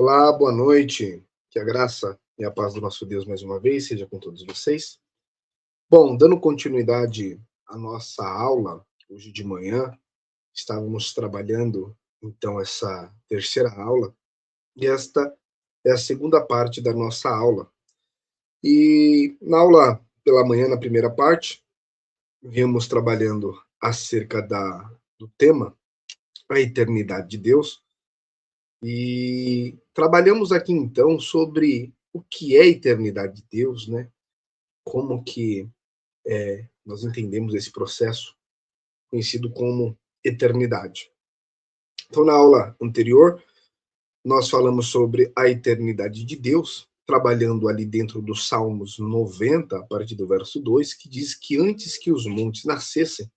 Olá, boa noite. Que a graça e a paz do nosso Deus mais uma vez seja com todos vocês. Bom, dando continuidade à nossa aula, hoje de manhã, estávamos trabalhando então essa terceira aula, e esta é a segunda parte da nossa aula. E na aula pela manhã, na primeira parte, viemos trabalhando acerca do tema, a eternidade de Deus. E trabalhamos aqui então sobre o que é a eternidade de Deus, né? Como que nós entendemos esse processo conhecido como eternidade. Então, na aula anterior, nós falamos sobre a eternidade de Deus, trabalhando ali dentro dos Salmos 90, a partir do verso 2, que diz que antes que os montes nascessem,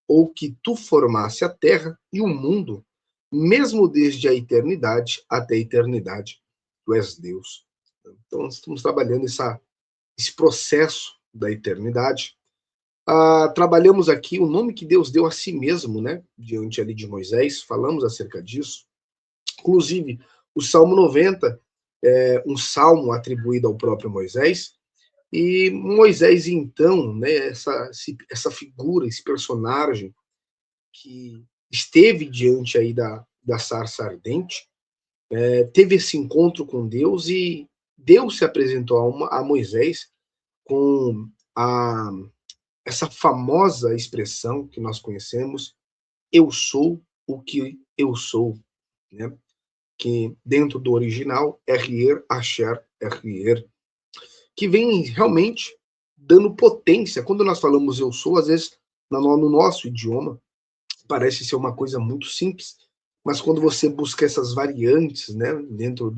ou que tu formasse a terra e o mundo, mesmo desde a eternidade até a eternidade, tu és Deus. Então, nós estamos trabalhando esse processo da eternidade. Trabalhamos aqui o nome que Deus deu a si mesmo, né? Diante ali de Moisés, falamos acerca disso. Inclusive, o Salmo 90 é um salmo atribuído ao próprio Moisés, e Moisés, então, né, essa figura, esse personagem que esteve diante aí da sarça ardente, teve esse encontro com Deus, e Deus se apresentou a Moisés com essa famosa expressão que nós conhecemos, eu sou o que eu sou, né? Que dentro do original é Rier, Asher, é Rier, que vem realmente dando potência. Quando nós falamos eu sou, às vezes no nosso idioma parece ser uma coisa muito simples, mas quando você busca essas variantes, né, dentro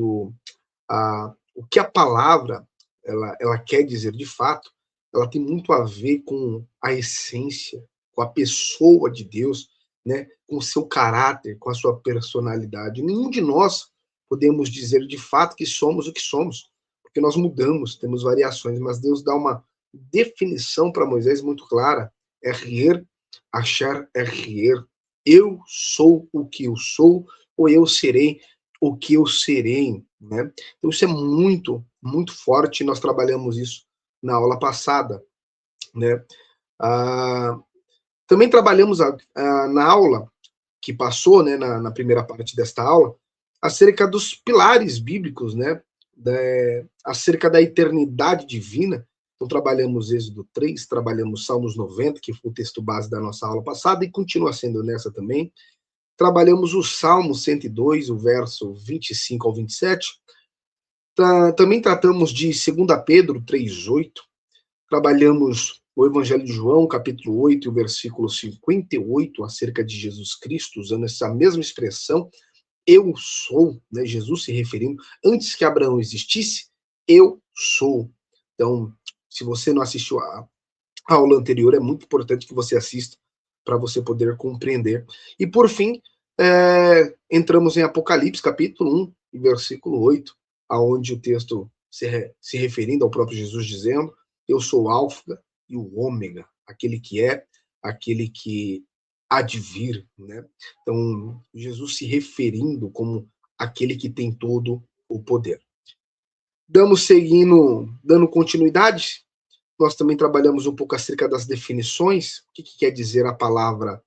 o que a palavra ela quer dizer de fato, ela tem muito a ver com a essência, com a pessoa de Deus, né, com o seu caráter, com a sua personalidade. Nenhum de nós podemos dizer de fato que somos o que somos, porque nós mudamos, temos variações, mas Deus dá uma definição para Moisés muito clara: Rier, Asher, Rier. Eu sou o que eu sou, ou eu serei o que eu serei, né? Então isso é muito, muito forte. Nós trabalhamos isso na aula passada, né? Ah, também trabalhamos na aula que passou, né, na primeira parte desta aula, acerca dos pilares bíblicos, né? Acerca da eternidade divina. Então trabalhamos Êxodo 3, trabalhamos Salmos 90, que foi o texto base da nossa aula passada, e continua sendo nessa também. Trabalhamos o Salmo 102, o verso 25 ao 27. Também tratamos de 2 Pedro 3,8. Trabalhamos o Evangelho de João, capítulo 8, o versículo 58, acerca de Jesus Cristo, usando essa mesma expressão, eu sou, né? Jesus se referindo, antes que Abraão existisse, eu sou. Então, se você não assistiu a aula anterior, é muito importante que você assista para você poder compreender. E por fim, entramos em Apocalipse, capítulo 1, versículo 8, aonde o texto se referindo ao próprio Jesus dizendo, eu sou o Alfa e o Ômega, aquele que é, aquele que há de vir, né? Então, Jesus se referindo como aquele que tem todo o poder. Dando continuidade, nós também trabalhamos um pouco acerca das definições, o que quer dizer a palavra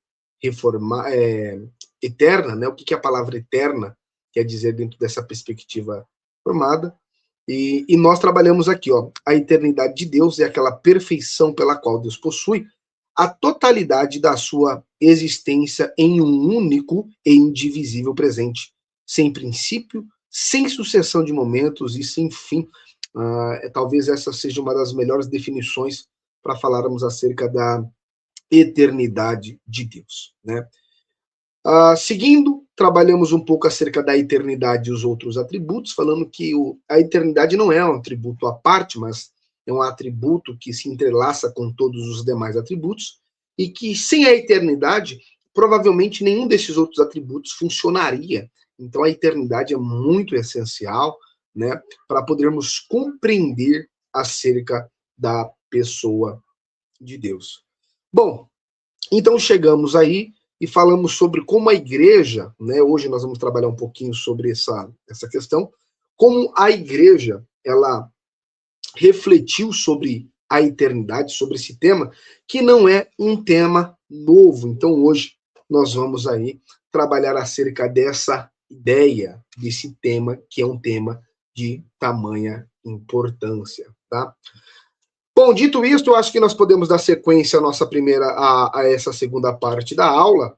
eterna, né? O que a palavra eterna quer dizer dentro dessa perspectiva formada. E nós trabalhamos aqui, ó, a eternidade de Deus é aquela perfeição pela qual Deus possui a totalidade da sua existência em um único e indivisível presente, sem princípio, sem sucessão de momentos e sem fim. Talvez essa seja uma das melhores definições para falarmos acerca da eternidade de Deus, né? Seguindo, trabalhamos um pouco acerca da eternidade e os outros atributos, falando que a eternidade não é um atributo à parte, mas é um atributo que se entrelaça com todos os demais atributos, e que sem a eternidade, provavelmente nenhum desses outros atributos funcionaria. Então a eternidade é muito essencial, né, para podermos compreender acerca da pessoa de Deus. Bom, então chegamos aí e falamos sobre como a igreja, né, hoje nós vamos trabalhar um pouquinho sobre essa questão, como a igreja, ela refletiu sobre a eternidade, sobre esse tema, que não é um tema novo. Então hoje nós vamos aí trabalhar acerca dessa ideia, desse tema, que é um tema de tamanha importância, tá? Bom, dito isso, eu acho que nós podemos dar sequência à nossa a essa segunda parte da aula.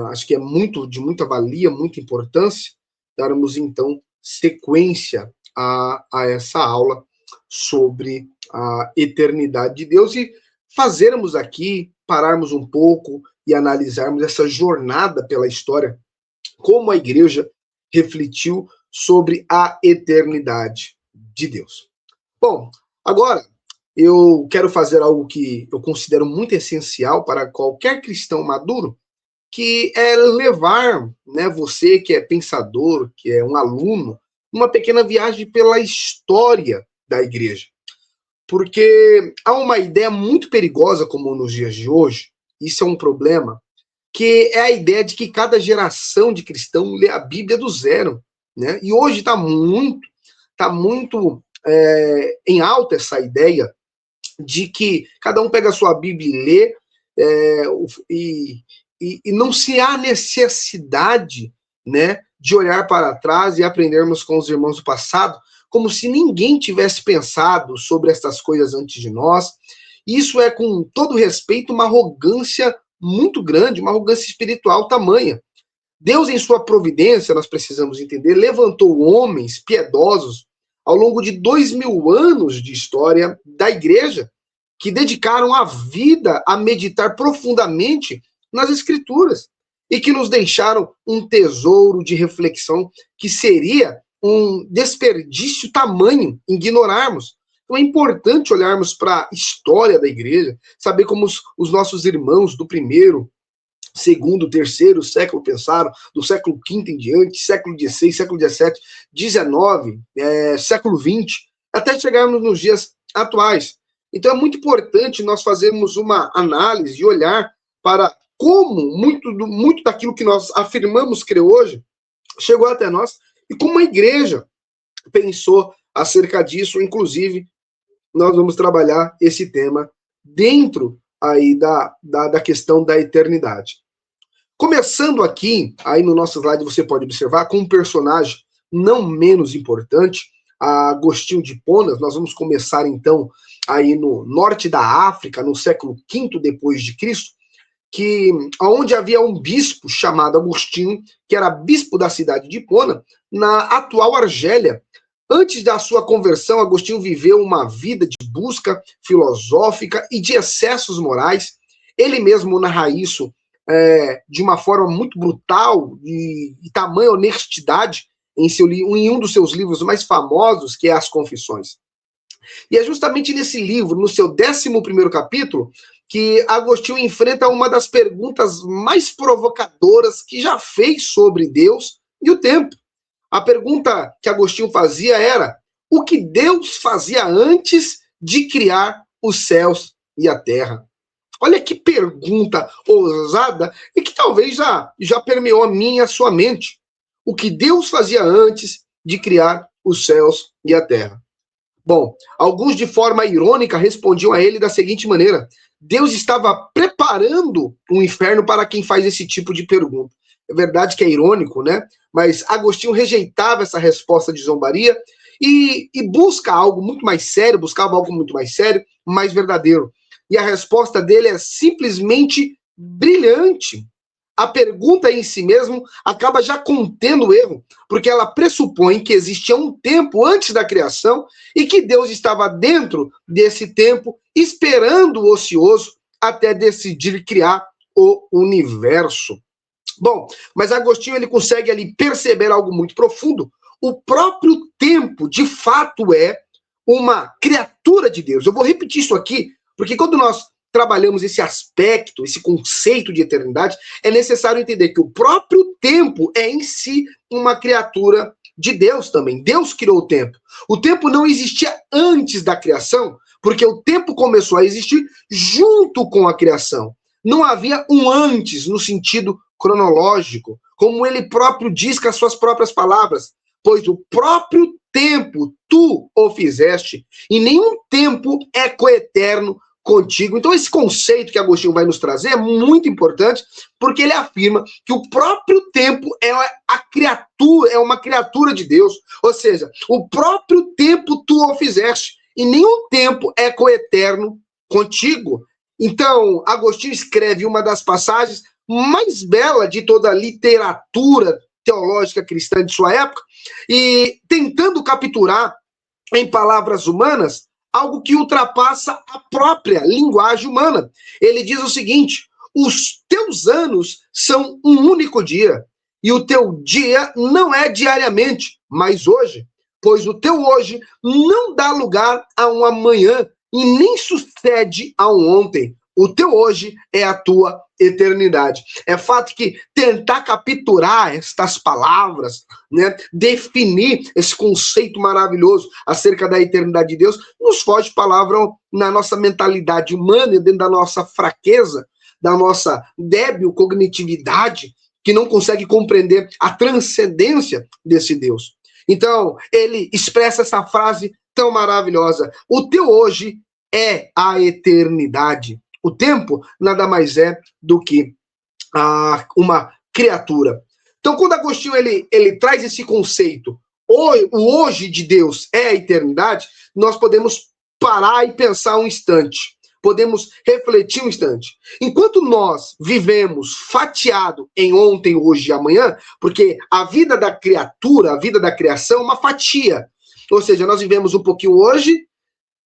Acho que é de muita valia, muita importância, darmos então sequência a essa aula sobre a eternidade de Deus e fazermos aqui, pararmos um pouco e analisarmos essa jornada pela história, como a igreja refletiu sobre a eternidade de Deus. Bom, agora eu quero fazer algo que eu considero muito essencial para qualquer cristão maduro, que é levar, né, você que é pensador, que é um aluno, uma pequena viagem pela história da igreja. Porque há uma ideia muito perigosa, como nos dias de hoje, isso é um problema, que é a ideia de que cada geração de cristão lê a Bíblia do zero, né? E hoje está muito em alta essa ideia de que cada um pega a sua Bíblia e lê, e não se há necessidade, né, de olhar para trás e aprendermos com os irmãos do passado, como se ninguém tivesse pensado sobre essas coisas antes de nós. Isso é, com todo respeito, uma arrogância muito grande, uma arrogância espiritual tamanha. Deus, em sua providência, nós precisamos entender, levantou homens piedosos ao longo de 2000 anos de história da igreja, que dedicaram a vida a meditar profundamente nas Escrituras e que nos deixaram um tesouro de reflexão que seria um desperdício tamanho ignorarmos. Então é importante olharmos para a história da igreja, saber como os nossos irmãos do primeiro, segundo, terceiro século pensaram, do século V em diante, século XVI, século XVII, XIX, século XX, até chegarmos nos dias atuais. Então é muito importante nós fazermos uma análise e olhar para como muito daquilo que nós afirmamos crer hoje chegou até nós e como a igreja pensou acerca disso. Inclusive, nós vamos trabalhar esse tema dentro aí da questão da eternidade. Começando aqui, aí no nosso slide você pode observar, com um personagem não menos importante, Agostinho de Hipona. Nós vamos começar então aí no norte da África, no século V depois de Cristo, onde havia um bispo chamado Agostinho, que era bispo da cidade de Hipona, na atual Argélia. Antes da sua conversão, Agostinho viveu uma vida de busca filosófica e de excessos morais. Ele mesmo narra isso de uma forma muito brutal e tamanha honestidade em um dos seus livros mais famosos, que é As Confissões. E é justamente nesse livro, no seu 11º capítulo, que Agostinho enfrenta uma das perguntas mais provocadoras que já fez sobre Deus e o tempo. A pergunta que Agostinho fazia era: o que Deus fazia antes de criar os céus e a terra? Olha que pergunta ousada e que talvez já permeou a minha e a sua mente. O que Deus fazia antes de criar os céus e a terra? Bom, alguns de forma irônica respondiam a ele da seguinte maneira: Deus estava preparando um inferno para quem faz esse tipo de pergunta. É verdade que é irônico, né? Mas Agostinho rejeitava essa resposta de zombaria e buscava algo muito mais sério, mais verdadeiro. E a resposta dele é simplesmente brilhante. A pergunta em si mesmo acaba já contendo erro, porque ela pressupõe que existia um tempo antes da criação e que Deus estava dentro desse tempo, esperando o ocioso até decidir criar o universo. Bom, mas Agostinho ele consegue ali perceber algo muito profundo. O próprio tempo, de fato, é uma criatura de Deus. Eu vou repetir isso aqui, porque quando nós trabalhamos esse aspecto, esse conceito de eternidade, é necessário entender que o próprio tempo é em si uma criatura de Deus também. Deus criou o tempo. O tempo não existia antes da criação, porque o tempo começou a existir junto com a criação. Não havia um antes no sentido cronológico, como ele próprio diz com as suas próprias palavras, pois o próprio tempo tu o fizeste, e nenhum tempo é coeterno contigo. Então esse conceito que Agostinho vai nos trazer é muito importante, porque ele afirma que o próprio tempo é a criatura, é uma criatura de Deus, ou seja, o próprio tempo tu o fizeste, e nenhum tempo é coeterno contigo. Então, Agostinho escreve uma das passagens mais belas de toda a literatura teológica cristã de sua época, e tentando capturar em palavras humanas algo que ultrapassa a própria linguagem humana. Ele diz o seguinte: os teus anos são um único dia, e o teu dia não é diariamente, mas hoje, pois o teu hoje não dá lugar a um amanhã e nem sucede a um ontem. O teu hoje é a tua eternidade. É fato que tentar capturar estas palavras, né, definir esse conceito maravilhoso acerca da eternidade de Deus, nos foge palavra na nossa mentalidade humana, dentro da nossa fraqueza, da nossa débil cognitividade, que não consegue compreender a transcendência desse Deus. Então, ele expressa essa frase tão maravilhosa: o teu hoje é a eternidade. O tempo nada mais é do que uma criatura. Então, quando Agostinho ele traz esse conceito, o hoje de Deus é a eternidade, nós podemos parar e pensar um instante. Podemos refletir um instante. Enquanto nós vivemos fatiado em ontem, hoje e amanhã, porque a vida da criatura, a vida da criação é uma fatia. Ou seja, nós vivemos um pouquinho hoje,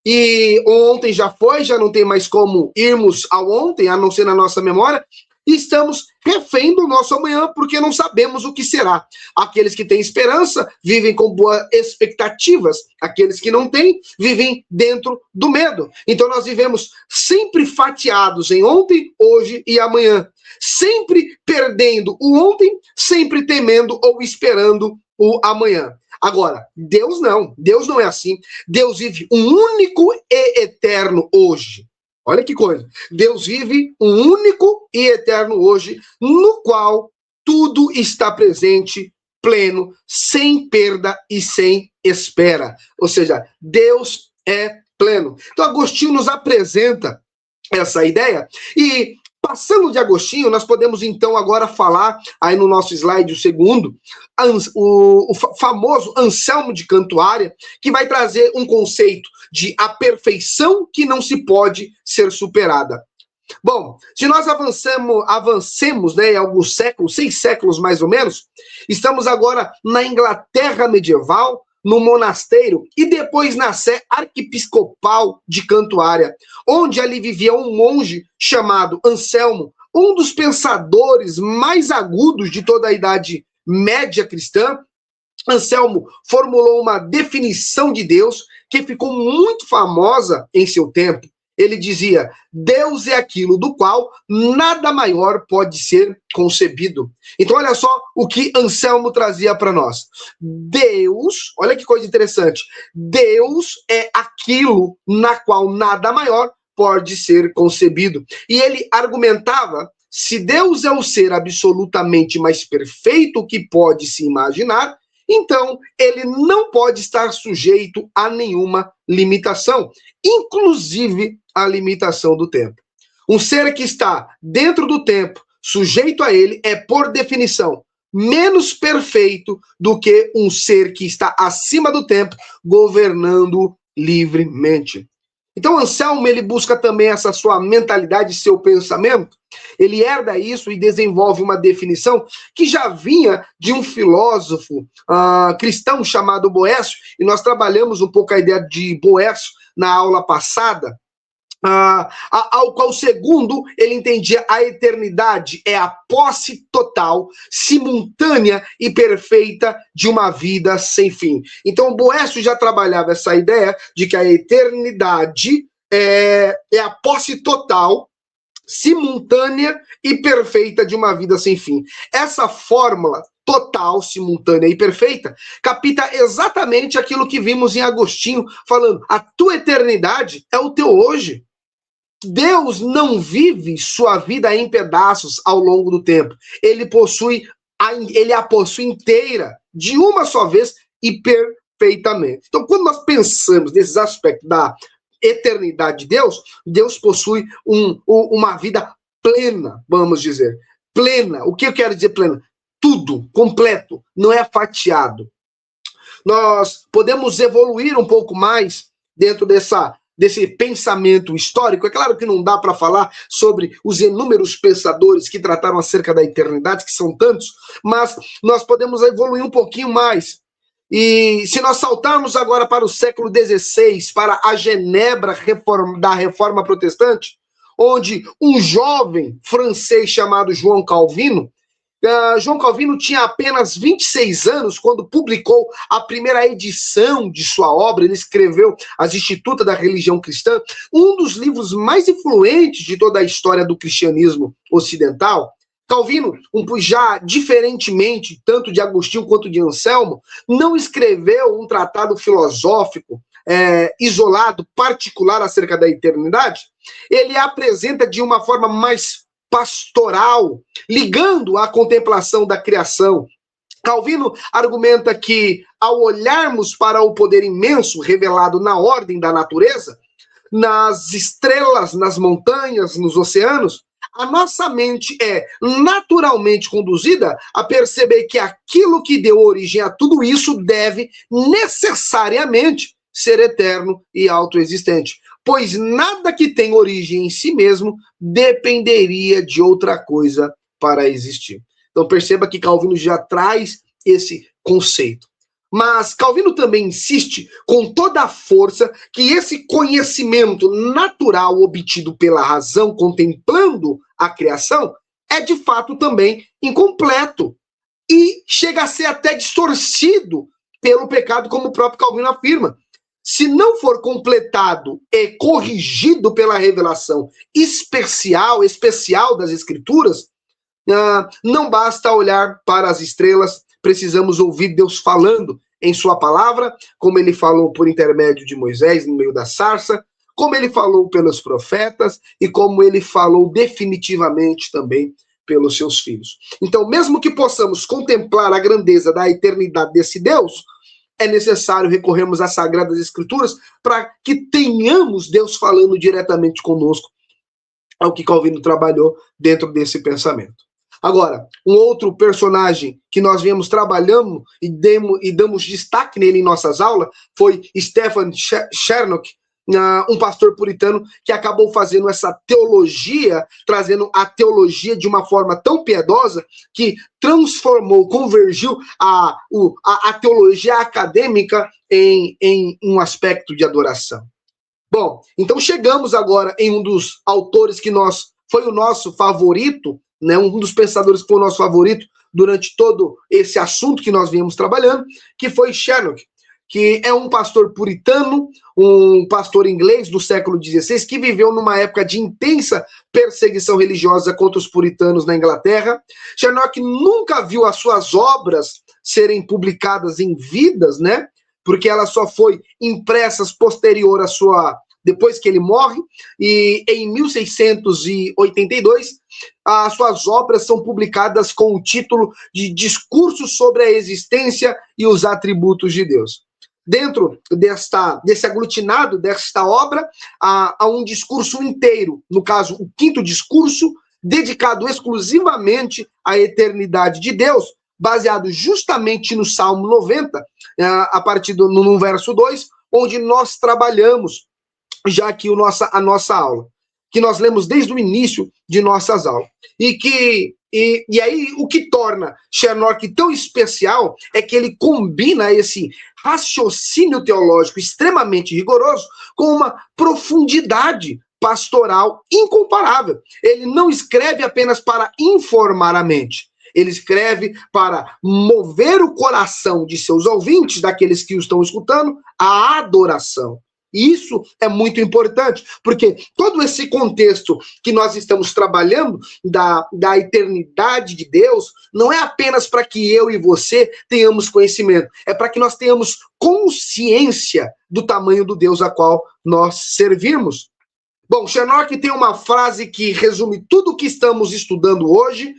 e ontem já foi, já não tem mais como irmos ao ontem, a não ser na nossa memória, e estamos refém do nosso amanhã, porque não sabemos o que será. Aqueles que têm esperança vivem com boas expectativas, aqueles que não têm vivem dentro do medo. Então nós vivemos sempre fatiados em ontem, hoje e amanhã, sempre perdendo o ontem, sempre temendo ou esperando o amanhã. Agora, Deus não é assim. Deus vive um único e eterno hoje. Olha que coisa. Deus vive um único e eterno hoje, no qual tudo está presente, pleno, sem perda e sem espera. Ou seja, Deus é pleno. Então, Agostinho nos apresenta essa ideia e, passando de Agostinho, nós podemos então agora falar, aí no nosso slide, o segundo, o famoso Anselmo de Cantuária, que vai trazer um conceito de a perfeição que não se pode ser superada. Bom, se nós avancemos, né, em alguns séculos, 6 séculos mais ou menos, estamos agora na Inglaterra medieval, no monasteiro, e depois na sé arquiepiscopal de Cantuária, onde ali vivia um monge chamado Anselmo, um dos pensadores mais agudos de toda a Idade Média cristã. Anselmo formulou uma definição de Deus que ficou muito famosa em seu tempo. Ele dizia: Deus é aquilo do qual nada maior pode ser concebido. Então, olha só o que Anselmo trazia para nós. Deus, olha que coisa interessante, Deus é aquilo na qual nada maior pode ser concebido. E ele argumentava: se Deus é o ser absolutamente mais perfeito que pode se imaginar, então ele não pode estar sujeito a nenhuma limitação, inclusive a limitação do tempo. Um ser que está dentro do tempo, sujeito a ele, é, por definição, menos perfeito do que um ser que está acima do tempo, governando livremente. Então, Anselmo, ele busca também essa sua mentalidade, seu pensamento. Ele herda isso e desenvolve uma definição que já vinha de um filósofo cristão chamado Boécio, e nós trabalhamos um pouco a ideia de Boécio na aula passada, ao qual, segundo, ele entendia a eternidade é a posse total, simultânea e perfeita de uma vida sem fim. Então, Boécio já trabalhava essa ideia de que a eternidade é a posse total, simultânea e perfeita de uma vida sem fim. Essa fórmula total, simultânea e perfeita capta exatamente aquilo que vimos em Agostinho falando: a tua eternidade é o teu hoje. Deus não vive sua vida em pedaços ao longo do tempo. Ele a possui inteira, de uma só vez e perfeitamente. Então, quando nós pensamos nesses aspectos da eternidade de Deus, Deus possui uma vida plena, vamos dizer. Plena. O que eu quero dizer plena? Tudo, completo, não é fatiado. Nós podemos evoluir um pouco mais dentro desse pensamento histórico. É claro que não dá para falar sobre os inúmeros pensadores que trataram acerca da eternidade, que são tantos, mas nós podemos evoluir um pouquinho mais. E se nós saltarmos agora para o século XVI, para a Genebra da Reforma Protestante, onde um jovem francês chamado João Calvino, João Calvino tinha apenas 26 anos quando publicou a primeira edição de sua obra. Ele escreveu As Institutas da Religião Cristã, um dos livros mais influentes de toda a história do cristianismo ocidental. Calvino, já diferentemente, tanto de Agostinho quanto de Anselmo, não escreveu um tratado filosófico isolado, particular acerca da eternidade. Ele apresenta de uma forma mais pastoral, ligando a contemplação da criação. Calvino argumenta que, ao olharmos para o poder imenso revelado na ordem da natureza, nas estrelas, nas montanhas, nos oceanos, a nossa mente é naturalmente conduzida a perceber que aquilo que deu origem a tudo isso deve necessariamente ser eterno e autoexistente, pois nada que tem origem em si mesmo dependeria de outra coisa para existir. Então perceba que Calvino já traz esse conceito. Mas Calvino também insiste com toda a força que esse conhecimento natural obtido pela razão, contemplando a criação, é de fato também incompleto e chega a ser até distorcido pelo pecado, como o próprio Calvino afirma. Se não for completado e corrigido pela revelação especial das Escrituras, não basta olhar para as estrelas, precisamos ouvir Deus falando em sua palavra, como ele falou por intermédio de Moisés no meio da sarça, como ele falou pelos profetas e como ele falou definitivamente também pelos seus filhos. Então, mesmo que possamos contemplar a grandeza da eternidade desse Deus, é necessário recorrermos às Sagradas Escrituras para que tenhamos Deus falando diretamente conosco, ao que Calvino trabalhou dentro desse pensamento. Agora, um outro personagem que nós viemos trabalhando e damos destaque nele em nossas aulas foi Stephen Charnock, um pastor puritano que acabou fazendo essa teologia, trazendo a teologia de uma forma tão piedosa que convergiu a teologia acadêmica em um aspecto de adoração. Bom, então chegamos agora em um dos autores que foi o nosso favorito, né, um dos pensadores que foi o nosso favorito durante todo esse assunto que nós viemos trabalhando, que foi Charnock, que é um pastor puritano, um pastor inglês do século XVI, que viveu numa época de intensa perseguição religiosa contra os puritanos na Inglaterra. Charnock nunca viu as suas obras serem publicadas em vidas, né? Porque elas só foi impressas posterior à depois que ele morre, e em 1682, as suas obras são publicadas com o título de Discursos sobre a Existência e os Atributos de Deus. Dentro desse aglutinado desta obra, há um discurso inteiro, no caso, o quinto discurso, dedicado exclusivamente à eternidade de Deus, baseado justamente no Salmo 90, a partir no verso 2, onde nós trabalhamos já aqui a nossa aula, que nós lemos desde o início de nossas aulas. E aí, o que torna Charnock tão especial é que ele combina esse raciocínio teológico extremamente rigoroso com uma profundidade pastoral incomparável. Ele não escreve apenas para informar a mente, ele escreve para mover o coração de seus ouvintes, daqueles que o estão escutando, à adoração. E isso é muito importante, porque todo esse contexto que nós estamos trabalhando da eternidade de Deus não é apenas para que eu e você tenhamos conhecimento, é para que nós tenhamos consciência do tamanho do Deus a qual nós servimos. Bom, Shenok tem uma frase que resume tudo o que estamos estudando hoje,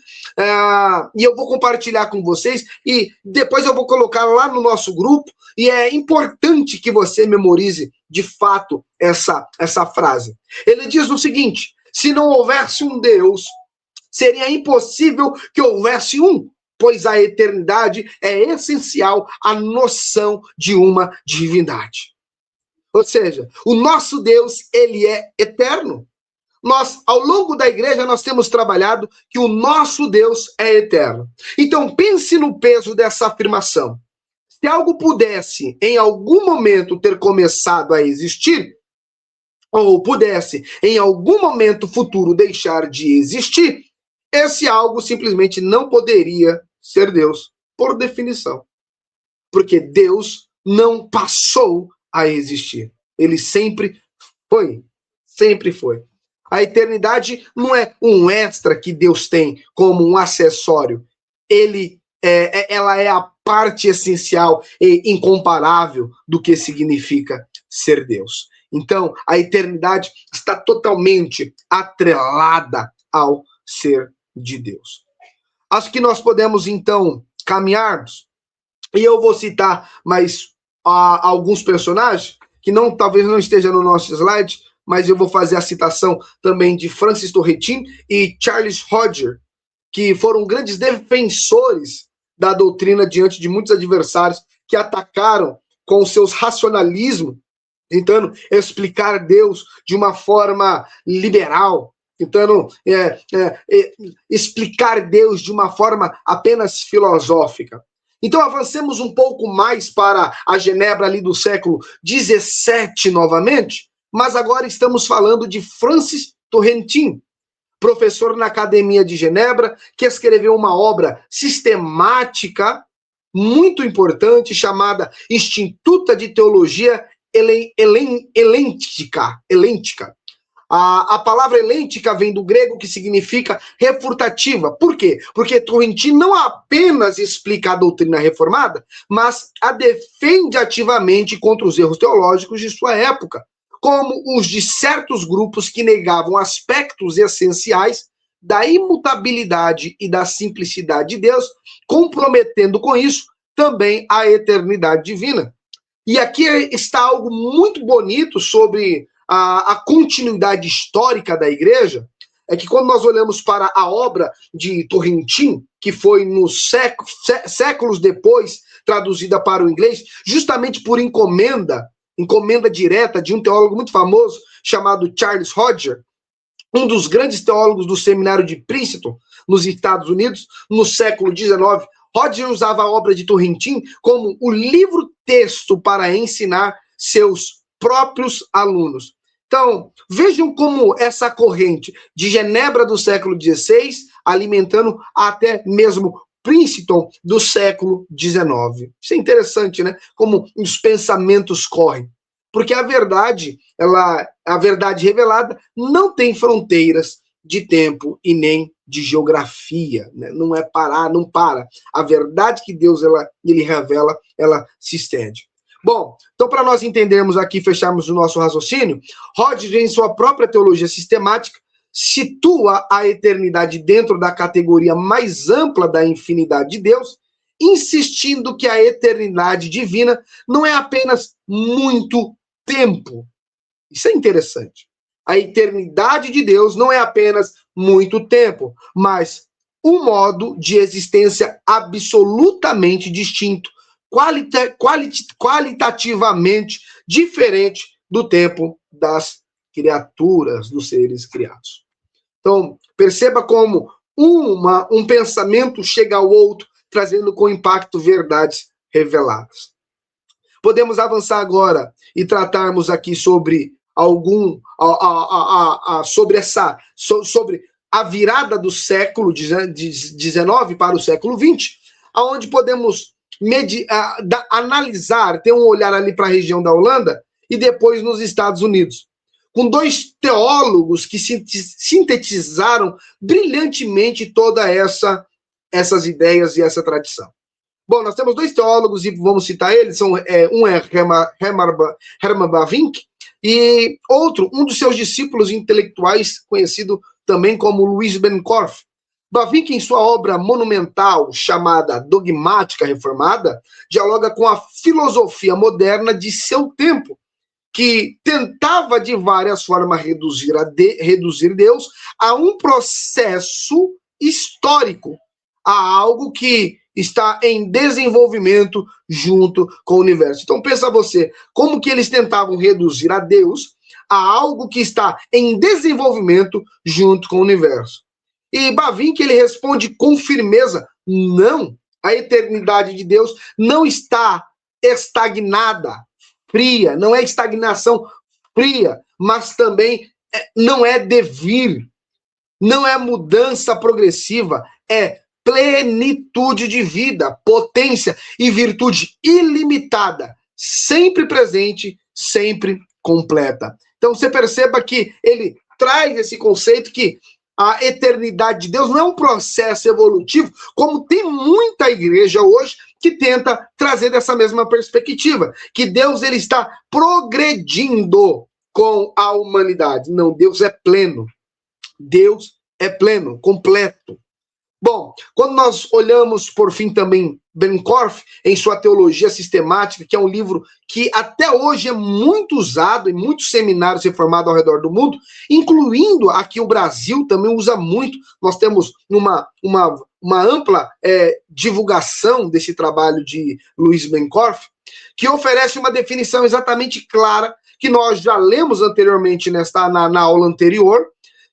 e eu vou compartilhar com vocês, e depois eu vou colocar lá no nosso grupo, e é importante que você memorize, de fato, essa frase. Ele diz o seguinte: se não houvesse um Deus, seria impossível que houvesse um, pois a eternidade é essencial à noção de uma divindade. Ou seja, o nosso Deus, ele é eterno. Nós, ao longo da igreja, nós temos trabalhado que o nosso Deus é eterno. Então, pense no peso dessa afirmação. Se algo pudesse, em algum momento, ter começado a existir, ou pudesse, em algum momento futuro, deixar de existir, esse algo simplesmente não poderia ser Deus, por definição. Porque Deus não passou a existir. Ele sempre foi. Sempre foi. A eternidade não é um extra que Deus tem como um acessório. Ela é a parte essencial e incomparável do que significa ser Deus. Então, a eternidade está totalmente atrelada ao ser de Deus. Acho que nós podemos, então, caminharmos. E eu vou citar mais alguns personagens, que talvez não esteja no nosso slide, mas eu vou fazer a citação também de Francis Turretin e Charles Hodge, que foram grandes defensores da doutrina diante de muitos adversários que atacaram com seus racionalismos, tentando explicar Deus de uma forma liberal, tentando explicar Deus de uma forma apenas filosófica. Então avancemos um pouco mais para a Genebra ali do século XVII novamente, mas agora estamos falando de Francis Turretin, professor na Academia de Genebra, que escreveu uma obra sistemática muito importante chamada Instituta de Teologia Helêntica. A palavra helêntica vem do grego, que significa refutativa. Por quê? Porque Turretin não apenas explica a doutrina reformada, mas a defende ativamente contra os erros teológicos de sua época, como os de certos grupos que negavam aspectos essenciais da imutabilidade e da simplicidade de Deus, comprometendo com isso também a eternidade divina. E aqui está algo muito bonito sobre a continuidade histórica da igreja, é que quando nós olhamos para a obra de Turretin, que foi nos séculos depois traduzida para o inglês, justamente por encomenda direta de um teólogo muito famoso chamado Charles Hodge, um dos grandes teólogos do seminário de Princeton, nos Estados Unidos, no século XIX. Hodge usava a obra de Turretin como o livro-texto para ensinar seus próprios alunos. Então, vejam como essa corrente de Genebra do século XVI alimentando até mesmo Princeton do século XIX. Isso é interessante, né? Como os pensamentos correm. Porque a verdade revelada não tem fronteiras de tempo e nem de geografia, né? Não para. A verdade que Deus ele revela, ela se estende. Bom, então para nós entendermos aqui, fecharmos o nosso raciocínio, Hodge, em sua própria teologia sistemática, situa a eternidade dentro da categoria mais ampla da infinidade de Deus, insistindo que a eternidade divina não é apenas muito tempo. Isso é interessante. A eternidade de Deus não é apenas muito tempo, mas um modo de existência absolutamente distinto, qualitativamente diferente do tempo das criaturas, dos seres criados. Então, perceba como um pensamento chega ao outro, trazendo com impacto verdades reveladas. Podemos avançar agora e tratarmos aqui sobre sobre a virada do século XIX para o século XX, onde podemos analisar, ter um olhar ali para a região da Holanda e depois nos Estados Unidos, com dois teólogos que sintetizaram brilhantemente toda essas ideias e essa tradição. Bom, nós temos dois teólogos e vamos citar eles, um é Herman Bavinck E outro, um dos seus discípulos intelectuais, conhecido também como Louis Bencorf, Bavinck, em sua obra monumental chamada Dogmática Reformada, dialoga com a filosofia moderna de seu tempo, que tentava de várias formas reduzir Deus a um processo histórico, a algo que está em desenvolvimento junto com o universo. Então pensa você, como que eles tentavam reduzir a Deus a algo que está em desenvolvimento junto com o universo? E Bavinck, ele responde com firmeza: não, a eternidade de Deus não está estagnada, fria, não é estagnação fria, mas também não é devir, não é mudança progressiva, é plenitude de vida, potência e virtude ilimitada, sempre presente, sempre completa. Então você perceba que ele traz esse conceito que a eternidade de Deus não é um processo evolutivo, como tem muita igreja hoje que tenta trazer dessa mesma perspectiva, que Deus ele está progredindo com a humanidade. Não, Deus é pleno. Deus é pleno, completo. Bom, quando nós olhamos, por fim, também Bencorf, em sua Teologia Sistemática, que é um livro que até hoje é muito usado em muitos seminários reformados ao redor do mundo, incluindo aqui o Brasil, também usa muito. Nós temos uma ampla divulgação desse trabalho de Louis Bencorf, que oferece uma definição exatamente clara, que nós já lemos anteriormente na aula anterior,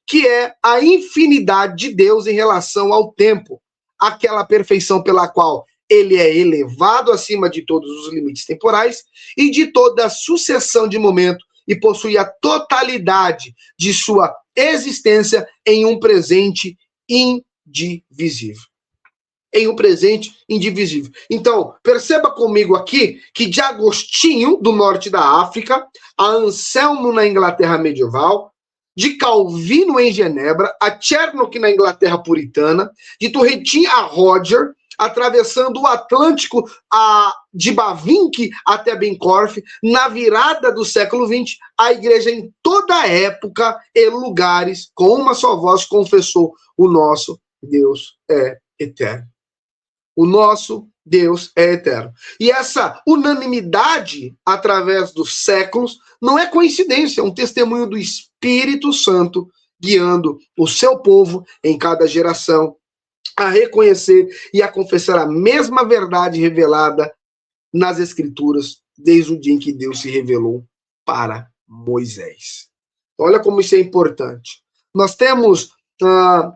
que é a infinidade de Deus em relação ao tempo, aquela perfeição pela qual ele é elevado acima de todos os limites temporais e de toda a sucessão de momento e possui a totalidade de sua existência em um presente indivisível. Em um presente indivisível. Então, perceba comigo aqui que de Agostinho, do norte da África, a Anselmo na Inglaterra medieval, de Calvino em Genebra, a Chernock na Inglaterra puritana, de Turretin a Roger, atravessando o Atlântico de Bavinck até Bencorf, na virada do século XX, a igreja em toda época e lugares, com uma só voz, confessou: o nosso Deus é eterno. O nosso Deus é eterno. E essa unanimidade, através dos séculos, não é coincidência, é um testemunho do Espírito Santo guiando o seu povo em cada geração a reconhecer e a confessar a mesma verdade revelada nas Escrituras desde o dia em que Deus se revelou para Moisés. Olha como isso é importante. Nós temos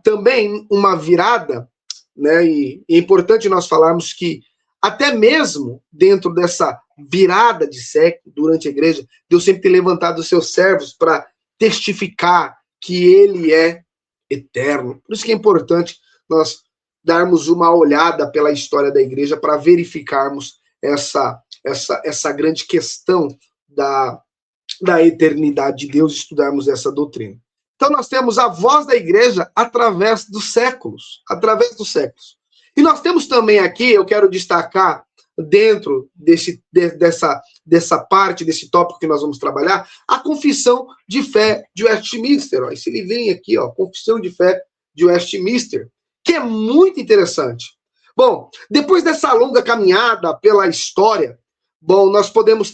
também uma virada, né, e é importante nós falarmos que até mesmo dentro dessa virada de século, durante a igreja, Deus sempre tem levantado os seus servos para testificar que ele é eterno. Por isso que é importante nós darmos uma olhada pela história da igreja para verificarmos essa grande questão da eternidade de Deus, estudarmos essa doutrina. Então nós temos a voz da igreja através dos séculos, E nós temos também aqui, eu quero destacar, dentro dessa parte, desse tópico que nós vamos trabalhar, a Confissão de Fé de Westminster. Ó, esse livrinho aqui, ó, Confissão de Fé de Westminster, que é muito interessante. Bom, depois dessa longa caminhada pela história, nós podemos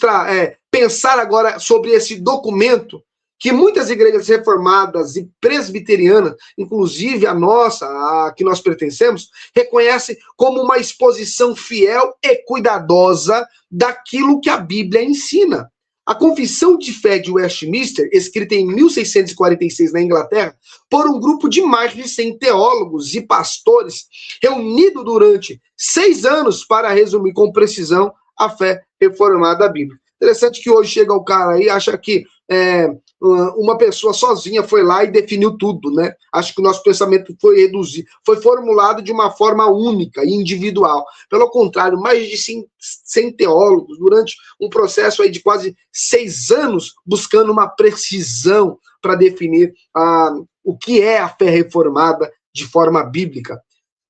pensar agora sobre esse documento que muitas igrejas reformadas e presbiterianas, inclusive a nossa, a que nós pertencemos, reconhecem como uma exposição fiel e cuidadosa daquilo que a Bíblia ensina. A Confissão de Fé de Westminster, escrita em 1646 na Inglaterra, por um grupo de mais de 100 teólogos e pastores, reunido durante 6 anos para resumir com precisão a fé reformada da Bíblia. Interessante que hoje chega o cara aí e acha que uma pessoa sozinha foi lá e definiu tudo, né? Acho que o nosso pensamento foi reduzido, foi formulado de uma forma única e individual. Pelo contrário, mais de 100 teólogos, durante um processo aí de quase 6 anos, buscando uma precisão para definir o que é a fé reformada de forma bíblica.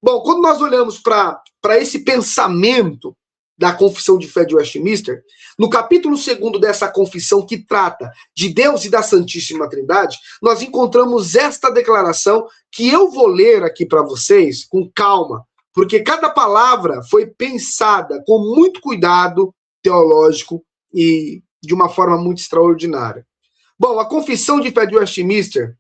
Bom, quando nós olhamos para esse pensamento da Confissão de Fé de Westminster, no capítulo 2 dessa confissão que trata de Deus e da Santíssima Trindade, nós encontramos esta declaração que eu vou ler aqui para vocês com calma, porque cada palavra foi pensada com muito cuidado teológico e de uma forma muito extraordinária. Bom, a Confissão de Fé de Westminster,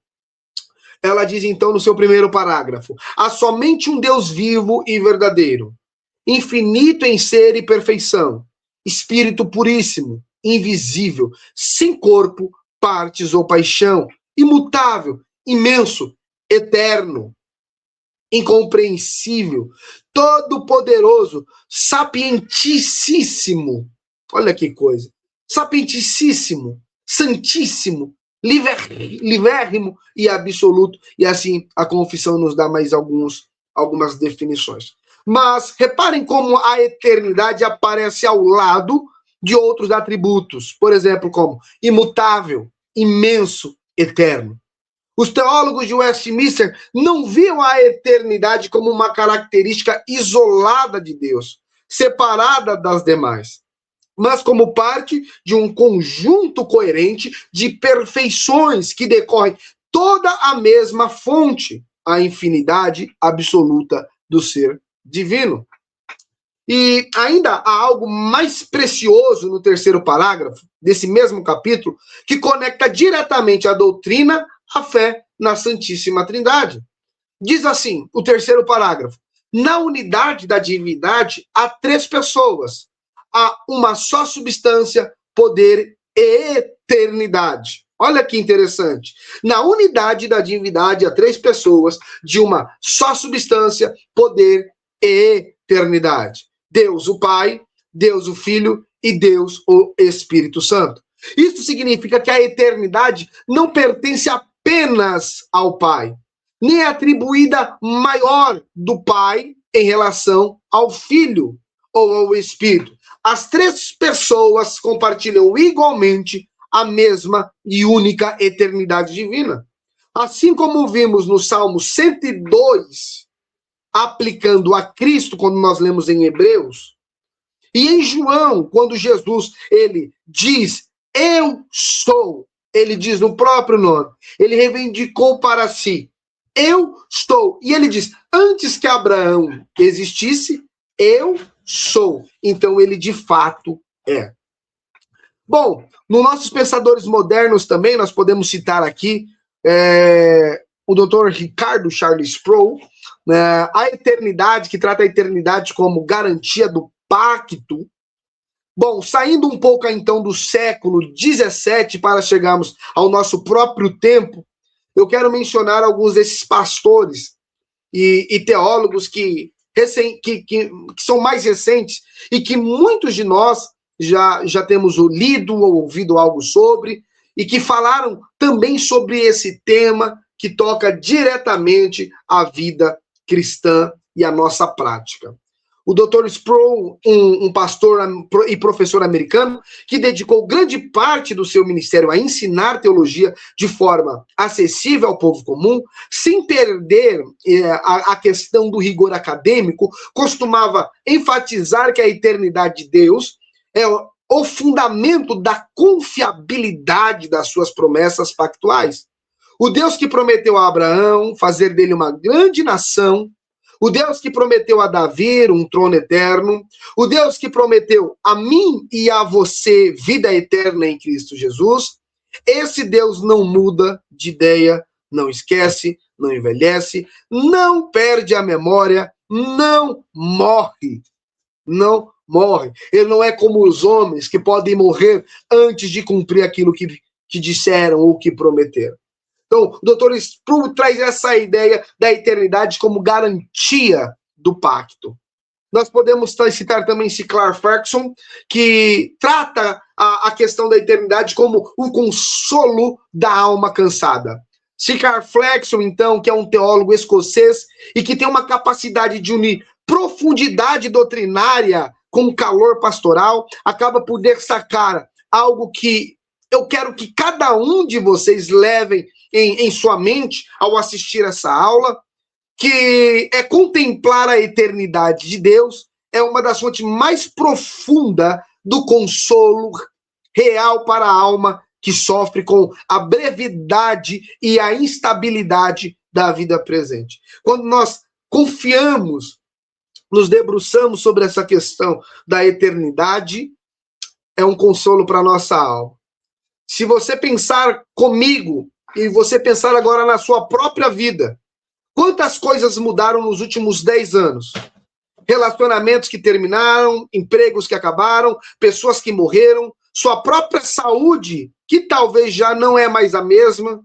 ela diz então no seu primeiro parágrafo: há somente um Deus vivo e verdadeiro, infinito em ser e perfeição, espírito puríssimo, invisível, sem corpo, partes ou paixão, imutável, imenso, eterno, incompreensível, todo-poderoso, sapientíssimo. Olha que coisa. Sapientíssimo, santíssimo, livérrimo e absoluto. E assim a confissão nos dá mais algumas definições. Mas reparem como a eternidade aparece ao lado de outros atributos. Por exemplo, como imutável, imenso, eterno. Os teólogos de Westminster não viam a eternidade como uma característica isolada de Deus, separada das demais, mas como parte de um conjunto coerente de perfeições que decorrem toda a mesma fonte, a infinidade absoluta do ser divino. E ainda há algo mais precioso no terceiro parágrafo desse mesmo capítulo, que conecta diretamente a doutrina à fé na Santíssima Trindade. Diz assim, o terceiro parágrafo: na unidade da divindade há três pessoas, há uma só substância, poder e eternidade. Olha que interessante. Na unidade da divindade há três pessoas, de uma só substância, poder e eternidade. Deus o Pai, Deus o Filho e Deus o Espírito Santo. Isso significa que a eternidade não pertence apenas ao Pai, nem é atribuída maior do Pai em relação ao Filho ou ao Espírito. As três pessoas compartilham igualmente a mesma e única eternidade divina. Assim como vimos no Salmo 102, aplicando a Cristo, quando nós lemos em Hebreus, e em João, quando Jesus, ele diz, eu sou, ele diz no próprio nome, ele reivindicou para si, eu estou, e ele diz, antes que Abraão existisse, eu sou. Então ele de fato é. Bom, nos nossos pensadores modernos também, nós podemos citar aqui o Dr. Ricardo Charles Sproul, a eternidade, que trata a eternidade como garantia do pacto. Bom, saindo um pouco então do século XVII para chegarmos ao nosso próprio tempo, eu quero mencionar alguns desses pastores e teólogos que são mais recentes e que muitos de nós já temos lido ou ouvido algo sobre, e que falaram também sobre esse tema que toca diretamente a vida cristã e a nossa prática. O Dr. Sproul, um pastor e professor americano, que dedicou grande parte do seu ministério a ensinar teologia de forma acessível ao povo comum, sem perder a questão do rigor acadêmico, costumava enfatizar que a eternidade de Deus é o fundamento da confiabilidade das suas promessas pactuais. O Deus que prometeu a Abraão fazer dele uma grande nação, o Deus que prometeu a Davi um trono eterno, o Deus que prometeu a mim e a você vida eterna em Cristo Jesus, esse Deus não muda de ideia, não esquece, não envelhece, não perde a memória, não morre. Não morre. Ele não é como os homens que podem morrer antes de cumprir aquilo que disseram ou que prometeram. Então, o Dr. Sproul traz essa ideia da eternidade como garantia do pacto. Nós podemos citar também C. Clark Ferguson, que trata a questão da eternidade como um consolo da alma cansada. C. Clark Ferguson, então, que é um teólogo escocês e que tem uma capacidade de unir profundidade doutrinária com calor pastoral, acaba por destacar algo que eu quero que cada um de vocês levem em sua mente ao assistir essa aula, que é contemplar a eternidade de Deus é uma das fontes mais profundas do consolo real para a alma que sofre com a brevidade e a instabilidade da vida presente. Quando nós confiamos, nos debruçamos sobre essa questão da eternidade, é um consolo para a nossa alma. Se você pensar comigo, e você pensar agora na sua própria vida, quantas coisas mudaram nos últimos 10 anos? Relacionamentos que terminaram, empregos que acabaram, pessoas que morreram, sua própria saúde, que talvez já não é mais a mesma.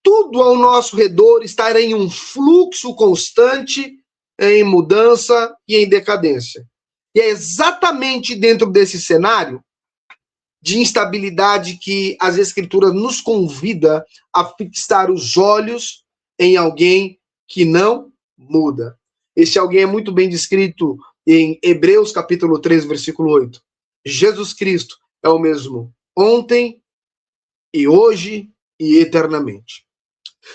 Tudo ao nosso redor está em um fluxo constante, em mudança e em decadência. E é exatamente dentro desse cenário de instabilidade que as Escrituras nos convida a fixar os olhos em alguém que não muda. Esse alguém é muito bem descrito em Hebreus capítulo 3, versículo 8. Jesus Cristo é o mesmo ontem e hoje e eternamente.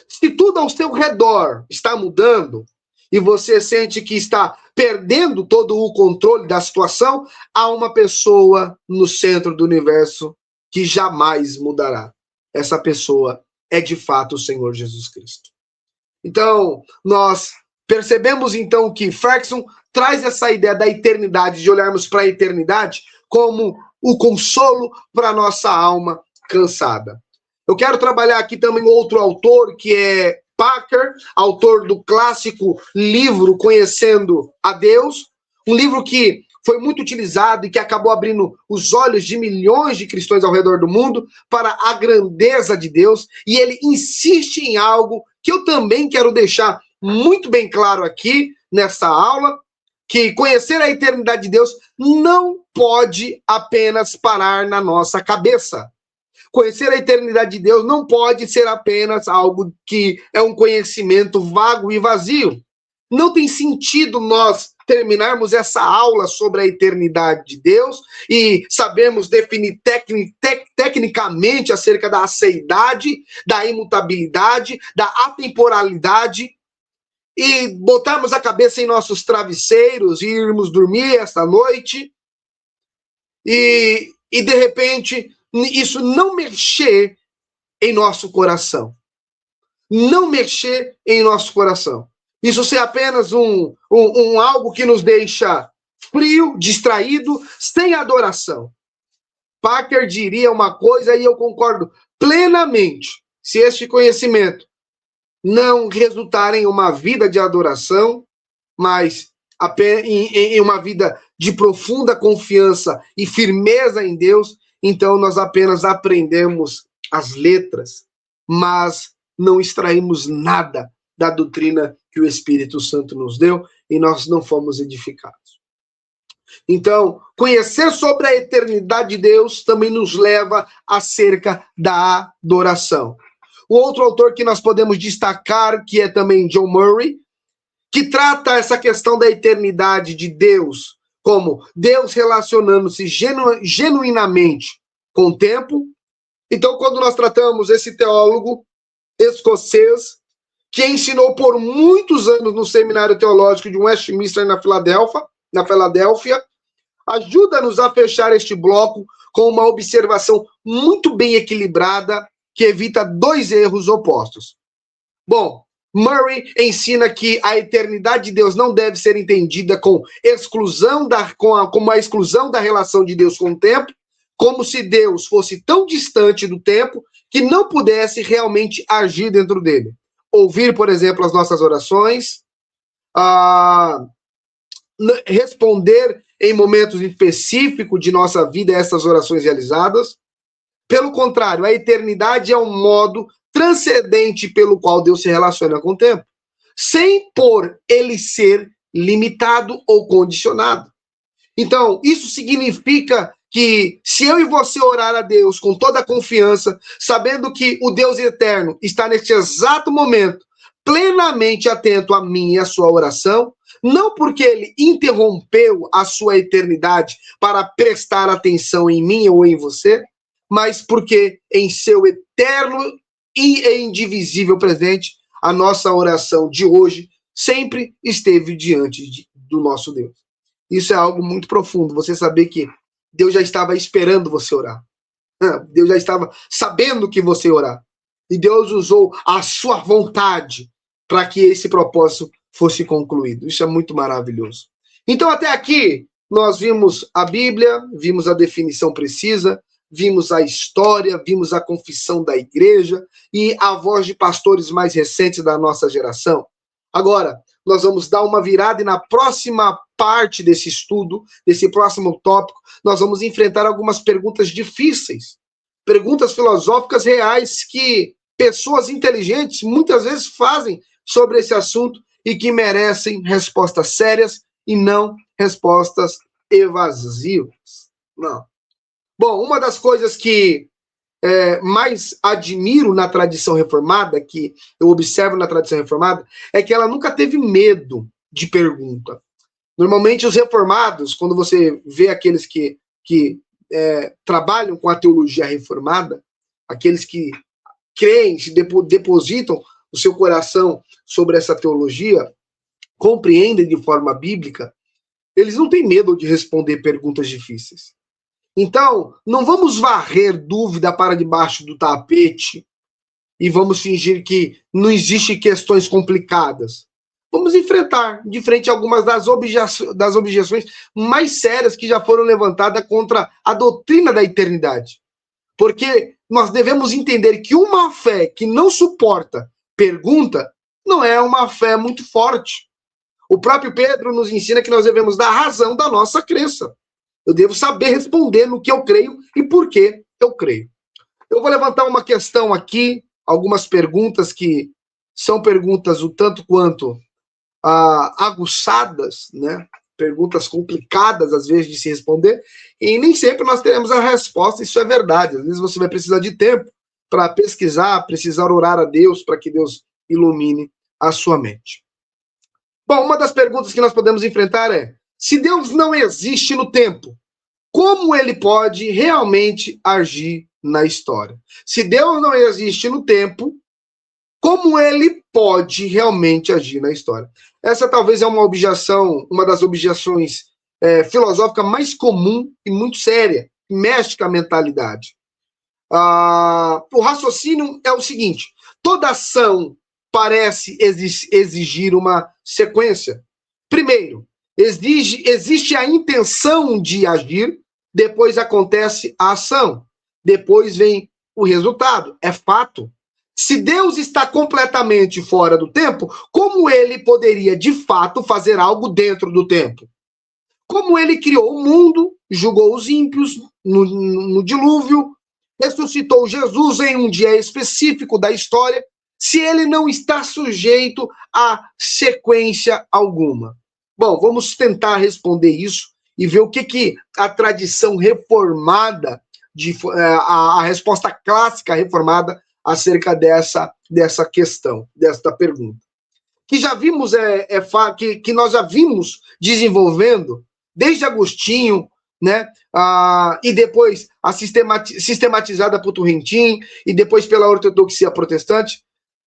Se tudo ao seu redor está mudando e você sente que está perdendo todo o controle da situação, há uma pessoa no centro do universo que jamais mudará. Essa pessoa é de fato o Senhor Jesus Cristo. Então, nós percebemos então que Ferguson traz essa ideia da eternidade, de olharmos para a eternidade como o consolo para a nossa alma cansada. Eu quero trabalhar aqui também outro autor, que é Packer, autor do clássico livro Conhecendo a Deus, um livro que foi muito utilizado e que acabou abrindo os olhos de milhões de cristãos ao redor do mundo para a grandeza de Deus, e ele insiste em algo que eu também quero deixar muito bem claro aqui nessa aula, que conhecer a eternidade de Deus não pode apenas parar na nossa cabeça. Conhecer a eternidade de Deus não pode ser apenas algo que é um conhecimento vago e vazio. Não tem sentido nós terminarmos essa aula sobre a eternidade de Deus e sabermos definir tecnicamente acerca da aceidade, da imutabilidade, da atemporalidade e botarmos a cabeça em nossos travesseiros e irmos dormir esta noite e de repente isso não mexer em nosso coração. Não mexer em nosso coração. Isso ser apenas algo que nos deixa frio, distraído, sem adoração. Packer diria uma coisa e eu concordo plenamente. Se este conhecimento não resultar em uma vida de adoração, mas em uma vida de profunda confiança e firmeza em Deus, então nós apenas aprendemos as letras, mas não extraímos nada da doutrina que o Espírito Santo nos deu e nós não fomos edificados. Então, conhecer sobre a eternidade de Deus também nos leva acerca da adoração. O outro autor que nós podemos destacar, que é também John Murray, que trata essa questão da eternidade de Deus como Deus relacionando-se genuinamente com o tempo. Então, quando nós tratamos esse teólogo escocês, que ensinou por muitos anos no seminário teológico de Westminster, na Filadélfia, ajuda-nos a fechar este bloco com uma observação muito bem equilibrada que evita dois erros opostos. Bom, Murray ensina que a eternidade de Deus não deve ser entendida como a exclusão da relação de Deus com o tempo, como se Deus fosse tão distante do tempo que não pudesse realmente agir dentro dele. Ouvir, por exemplo, as nossas orações, responder em momentos específicos de nossa vida a essas orações realizadas. Pelo contrário, a eternidade é um modo transcendente pelo qual Deus se relaciona com o tempo, sem por ele ser limitado ou condicionado. Então, isso significa que se eu e você orar a Deus com toda a confiança, sabendo que o Deus eterno está neste exato momento plenamente atento à minha e à sua oração, não porque ele interrompeu a sua eternidade para prestar atenção em mim ou em você, mas porque em seu eterno e indivisível presente, a nossa oração de hoje sempre esteve diante do nosso Deus. Isso é algo muito profundo, você saber que Deus já estava esperando você orar. Deus já estava sabendo que você ia orar. E Deus usou a sua vontade para que esse propósito fosse concluído. Isso é muito maravilhoso. Então, até aqui, nós vimos a Bíblia, vimos a definição precisa, vimos a história, vimos a confissão da igreja e a voz de pastores mais recentes da nossa geração. Agora, nós vamos dar uma virada e na próxima parte desse estudo, desse próximo tópico, nós vamos enfrentar algumas perguntas difíceis, perguntas filosóficas reais que pessoas inteligentes muitas vezes fazem sobre esse assunto e que merecem respostas sérias e não respostas evasivas. Não. Bom, uma das coisas que mais admiro na tradição reformada, que eu observo na tradição reformada, é que ela nunca teve medo de pergunta. Normalmente os reformados, quando você vê aqueles que trabalham com a teologia reformada, aqueles que creem, se depositam o seu coração sobre essa teologia, compreendem de forma bíblica, eles não têm medo de responder perguntas difíceis. Então, não vamos varrer dúvida para debaixo do tapete e vamos fingir que não existem questões complicadas. Vamos enfrentar de frente algumas das objeções mais sérias que já foram levantadas contra a doutrina da eternidade. Porque nós devemos entender que uma fé que não suporta pergunta não é uma fé muito forte. O próprio Pedro nos ensina que nós devemos dar razão da nossa crença. Eu devo saber responder no que eu creio e por que eu creio. Eu vou levantar uma questão aqui, algumas perguntas que são perguntas o tanto quanto aguçadas, né? Perguntas complicadas, às vezes, de se responder, e nem sempre nós teremos a resposta, isso é verdade. Às vezes você vai precisar de tempo para pesquisar, precisar orar a Deus, para que Deus ilumine a sua mente. Bom, uma das perguntas que nós podemos enfrentar é: se Deus não existe no tempo, como ele pode realmente agir na história? Se Deus não existe no tempo, como ele pode realmente agir na história? Essa talvez é uma objeção, uma das objeções filosóficas mais comum e muito séria, que mexe com a mentalidade. O raciocínio é o seguinte: toda ação parece exigir uma sequência. Primeiro, existe a intenção de agir, depois acontece a ação, depois vem o resultado, é fato. Se Deus está completamente fora do tempo, como ele poderia, de fato, fazer algo dentro do tempo? Como ele criou o mundo, julgou os ímpios no dilúvio, ressuscitou Jesus em um dia específico da história, se ele não está sujeito a sequência alguma? Bom, vamos tentar responder isso e ver o que a tradição reformada, a resposta clássica reformada acerca dessa questão, desta pergunta. Que já vimos, que nós já vimos desenvolvendo desde Agostinho, né? E depois sistematizada por Turrentin e depois pela ortodoxia protestante,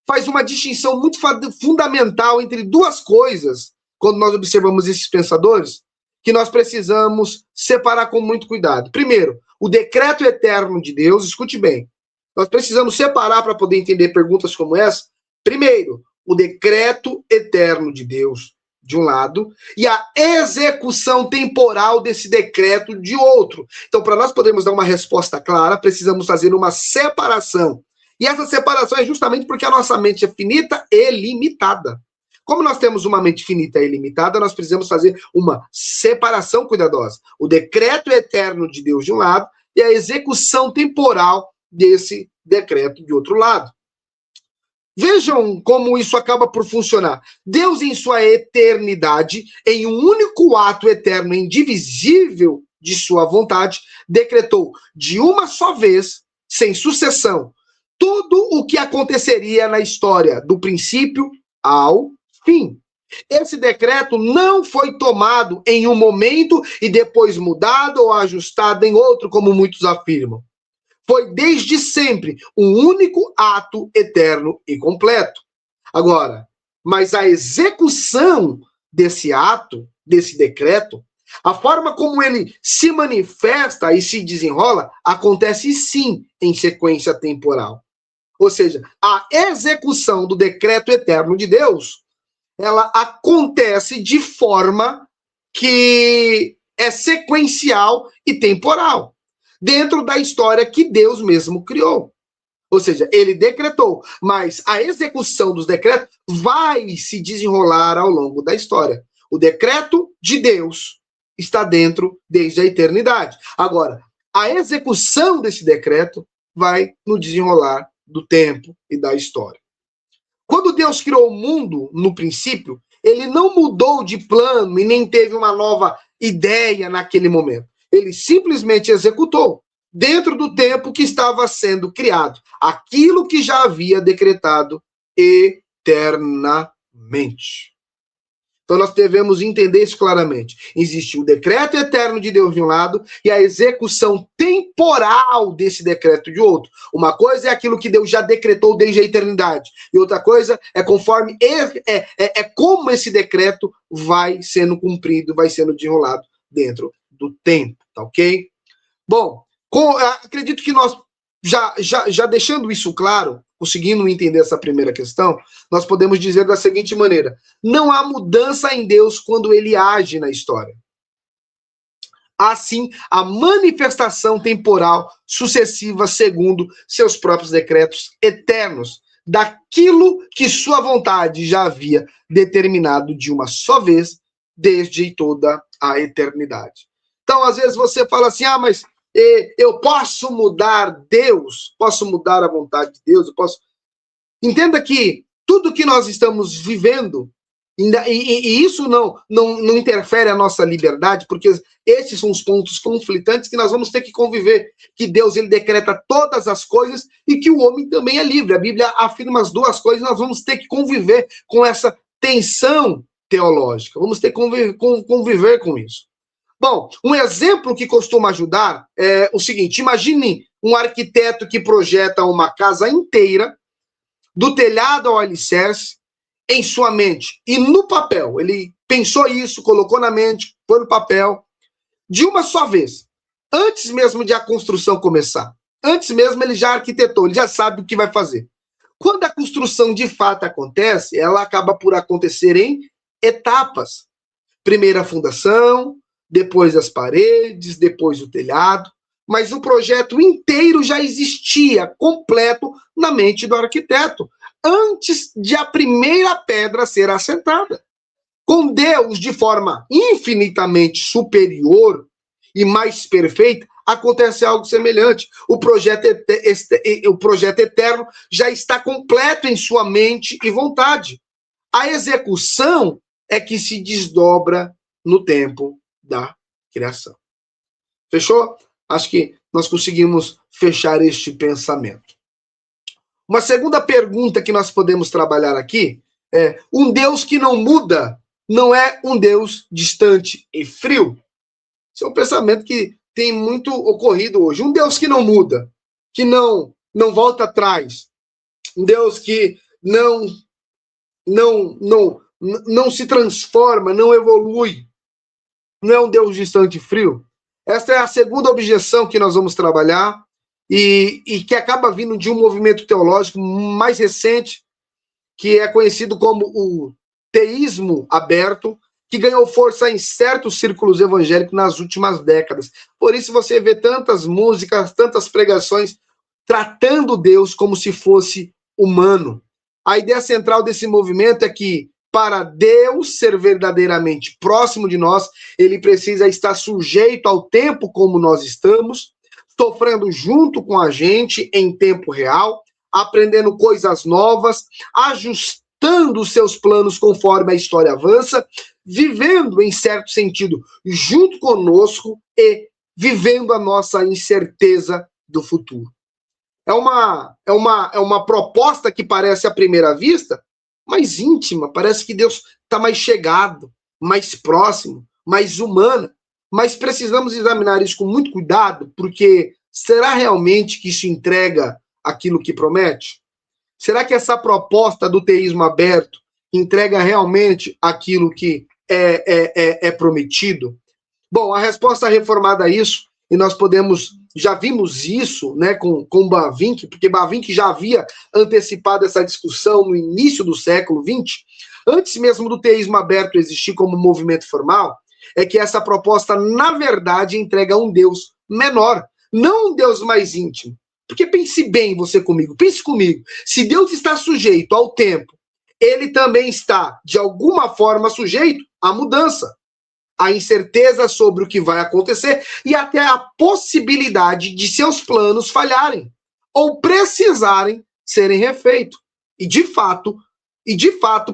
faz uma distinção muito fundamental entre duas coisas, quando nós observamos esses pensadores, que nós precisamos separar com muito cuidado. Primeiro, o decreto eterno de Deus, escute bem, nós precisamos separar para poder entender perguntas como essa. Primeiro, o decreto eterno de Deus, de um lado, e a execução temporal desse decreto de outro. Então, para nós podermos dar uma resposta clara, precisamos fazer uma separação. E essa separação é justamente porque a nossa mente é finita e limitada. Como nós temos uma mente finita e limitada, nós precisamos fazer uma separação cuidadosa. O decreto eterno de Deus de um lado e a execução temporal desse decreto de outro lado. Vejam como isso acaba por funcionar. Deus, em sua eternidade, em um único ato eterno indivisível de sua vontade, decretou de uma só vez, sem sucessão, tudo o que aconteceria na história, do princípio ao fim. Esse decreto não foi tomado em um momento e depois mudado ou ajustado em outro, como muitos afirmam. Foi desde sempre um único ato eterno e completo. Agora, mas a execução desse ato, desse decreto, A forma como ele se manifesta e se desenrola acontece sim em sequência temporal. Ou seja, a execução do decreto eterno de Deus, ela acontece de forma que é sequencial e temporal, dentro da história que Deus mesmo criou. Ou seja, ele decretou, mas a execução dos decretos vai se desenrolar ao longo da história. O decreto de Deus está dentro desde a eternidade. Agora, a execução desse decreto vai no desenrolar do tempo e da história. Quando Deus criou o mundo, no princípio, ele não mudou de plano e nem teve uma nova ideia naquele momento. Ele simplesmente executou, dentro do tempo que estava sendo criado, aquilo que já havia decretado eternamente. Então nós devemos entender isso claramente. Existe o decreto eterno de Deus de um lado e a execução temporal desse decreto de outro. Uma coisa é aquilo que Deus já decretou desde a eternidade. E outra coisa é conforme como esse decreto vai sendo cumprido, vai sendo desenrolado dentro do tempo, tá ok? Bom, acredito que nós, já deixando isso claro, conseguindo entender essa primeira questão, nós podemos dizer da seguinte maneira: não há mudança em Deus quando ele age na história. Há sim a manifestação temporal sucessiva segundo seus próprios decretos eternos, daquilo que sua vontade já havia determinado de uma só vez, desde toda a eternidade. Então, às vezes você fala assim, mas eu posso mudar Deus, posso mudar a vontade de Deus, eu posso... Entenda que tudo que nós estamos vivendo, e isso não interfere a nossa liberdade, porque esses são os pontos conflitantes que nós vamos ter que conviver, que Deus ele decreta todas as coisas e que o homem também é livre. A Bíblia afirma as duas coisas, nós vamos ter que conviver com essa tensão teológica, vamos ter que conviver com isso. Bom, um exemplo que costuma ajudar é o seguinte: imagine um arquiteto que projeta uma casa inteira, do telhado ao alicerce, em sua mente e no papel. Ele pensou isso, colocou na mente, foi no papel, de uma só vez, antes mesmo de a construção começar. Antes mesmo ele já arquitetou, ele já sabe o que vai fazer. Quando a construção de fato acontece, ela acaba por acontecer em etapas. Primeiro a fundação, depois as paredes, depois o telhado, mas o projeto inteiro já existia, completo, na mente do arquiteto, antes de a primeira pedra ser assentada. Com Deus, de forma infinitamente superior e mais perfeita, acontece algo semelhante. O projeto eterno já está completo em sua mente e vontade. A execução é que se desdobra no tempo da criação. Fechou? Acho que nós conseguimos fechar este pensamento. Uma segunda pergunta que nós podemos trabalhar aqui é: um Deus que não muda não é um Deus distante e frio? Esse é um pensamento que tem muito ocorrido hoje. Um Deus que não muda, que não volta atrás, um Deus que não se transforma, não evolui, não é um Deus distante e frio? Esta é a segunda objeção que nós vamos trabalhar e que acaba vindo de um movimento teológico mais recente, que é conhecido como o teísmo aberto, que ganhou força em certos círculos evangélicos nas últimas décadas. Por isso você vê tantas músicas, tantas pregações tratando Deus como se fosse humano. A ideia central desse movimento é que, para Deus ser verdadeiramente próximo de nós, ele precisa estar sujeito ao tempo como nós estamos, sofrendo junto com a gente em tempo real, aprendendo coisas novas, ajustando os seus planos conforme a história avança, vivendo, em certo sentido, junto conosco e vivendo a nossa incerteza do futuro. É uma proposta que parece à primeira vista mais íntima, parece que Deus está mais chegado, mais próximo, mais humana, mas precisamos examinar isso com muito cuidado, porque será realmente que isso entrega aquilo que promete? Será que essa proposta do teísmo aberto entrega realmente aquilo que é prometido? Bom, a resposta reformada a isso, e nós já vimos isso, né, com Bavinck, porque Bavinck já havia antecipado essa discussão no início do século XX, antes mesmo do teísmo aberto existir como movimento formal, é que essa proposta, na verdade, entrega um Deus menor, não um Deus mais íntimo. Porque pense bem você comigo, pense comigo, se Deus está sujeito ao tempo, ele também está, de alguma forma, sujeito à mudança, à incerteza sobre o que vai acontecer e até a possibilidade de seus planos falharem ou precisarem serem refeitos. E de fato,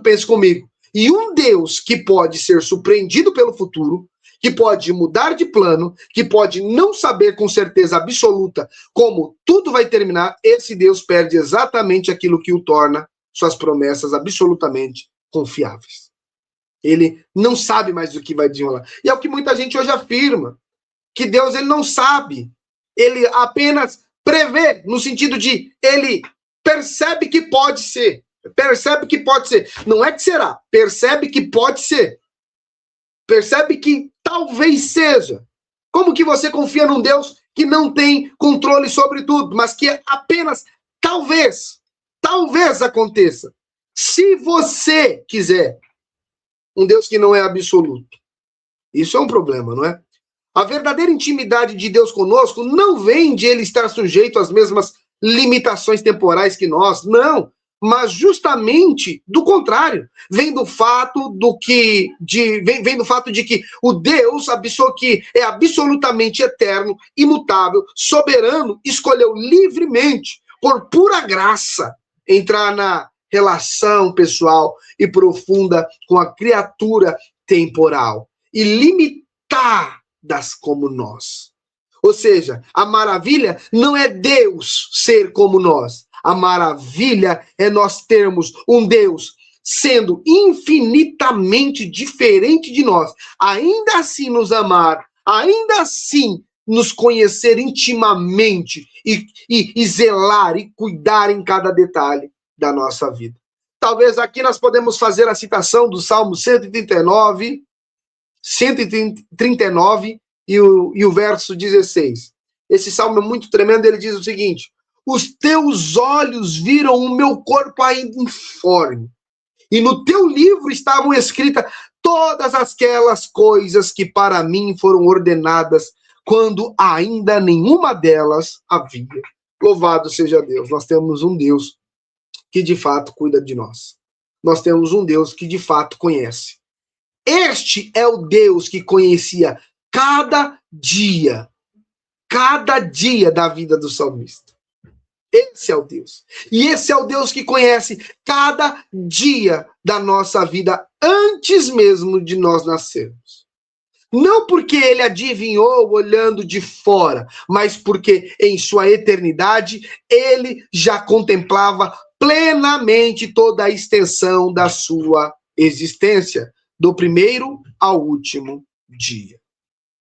pense comigo, e um Deus que pode ser surpreendido pelo futuro, que pode mudar de plano, que pode não saber com certeza absoluta como tudo vai terminar, esse Deus perde exatamente aquilo que o torna suas promessas absolutamente confiáveis. Ele não sabe mais o que vai desenrolar. E é o que muita gente hoje afirma, que Deus ele não sabe. Ele apenas prevê, no sentido de ele percebe que pode ser. Percebe que pode ser. Não é que será. Percebe que pode ser. Percebe que talvez seja. Como que você confia num Deus que não tem controle sobre tudo, mas que apenas talvez aconteça. Se você quiser. Um Deus que não é absoluto. Isso é um problema, não é? A verdadeira intimidade de Deus conosco não vem de ele estar sujeito às mesmas limitações temporais que nós, não. Mas justamente do contrário. Vem do fato de que o Deus que é absolutamente eterno, imutável, soberano, escolheu livremente, por pura graça, entrar na relação pessoal e profunda com a criatura temporal e limitadas como nós. Ou seja, a maravilha não é Deus ser como nós. A maravilha é nós termos um Deus sendo infinitamente diferente de nós, ainda assim nos amar, ainda assim nos conhecer intimamente e zelar e cuidar em cada detalhe da nossa vida. Talvez aqui nós podemos fazer a citação do Salmo 139 e o verso 16. Esse salmo é muito tremendo, ele diz o seguinte: os teus olhos viram o meu corpo ainda informe, e no teu livro estavam escritas todas aquelas coisas que para mim foram ordenadas, quando ainda nenhuma delas havia. Louvado seja Deus, nós temos um Deus que de fato cuida de nós. Nós temos um Deus que de fato conhece. Este é o Deus que conhecia cada dia da vida do salmista. Esse é o Deus. E esse é o Deus que conhece cada dia da nossa vida antes mesmo de nós nascermos. Não porque ele adivinhou olhando de fora, mas porque em sua eternidade ele já contemplava plenamente toda a extensão da sua existência, do primeiro ao último dia.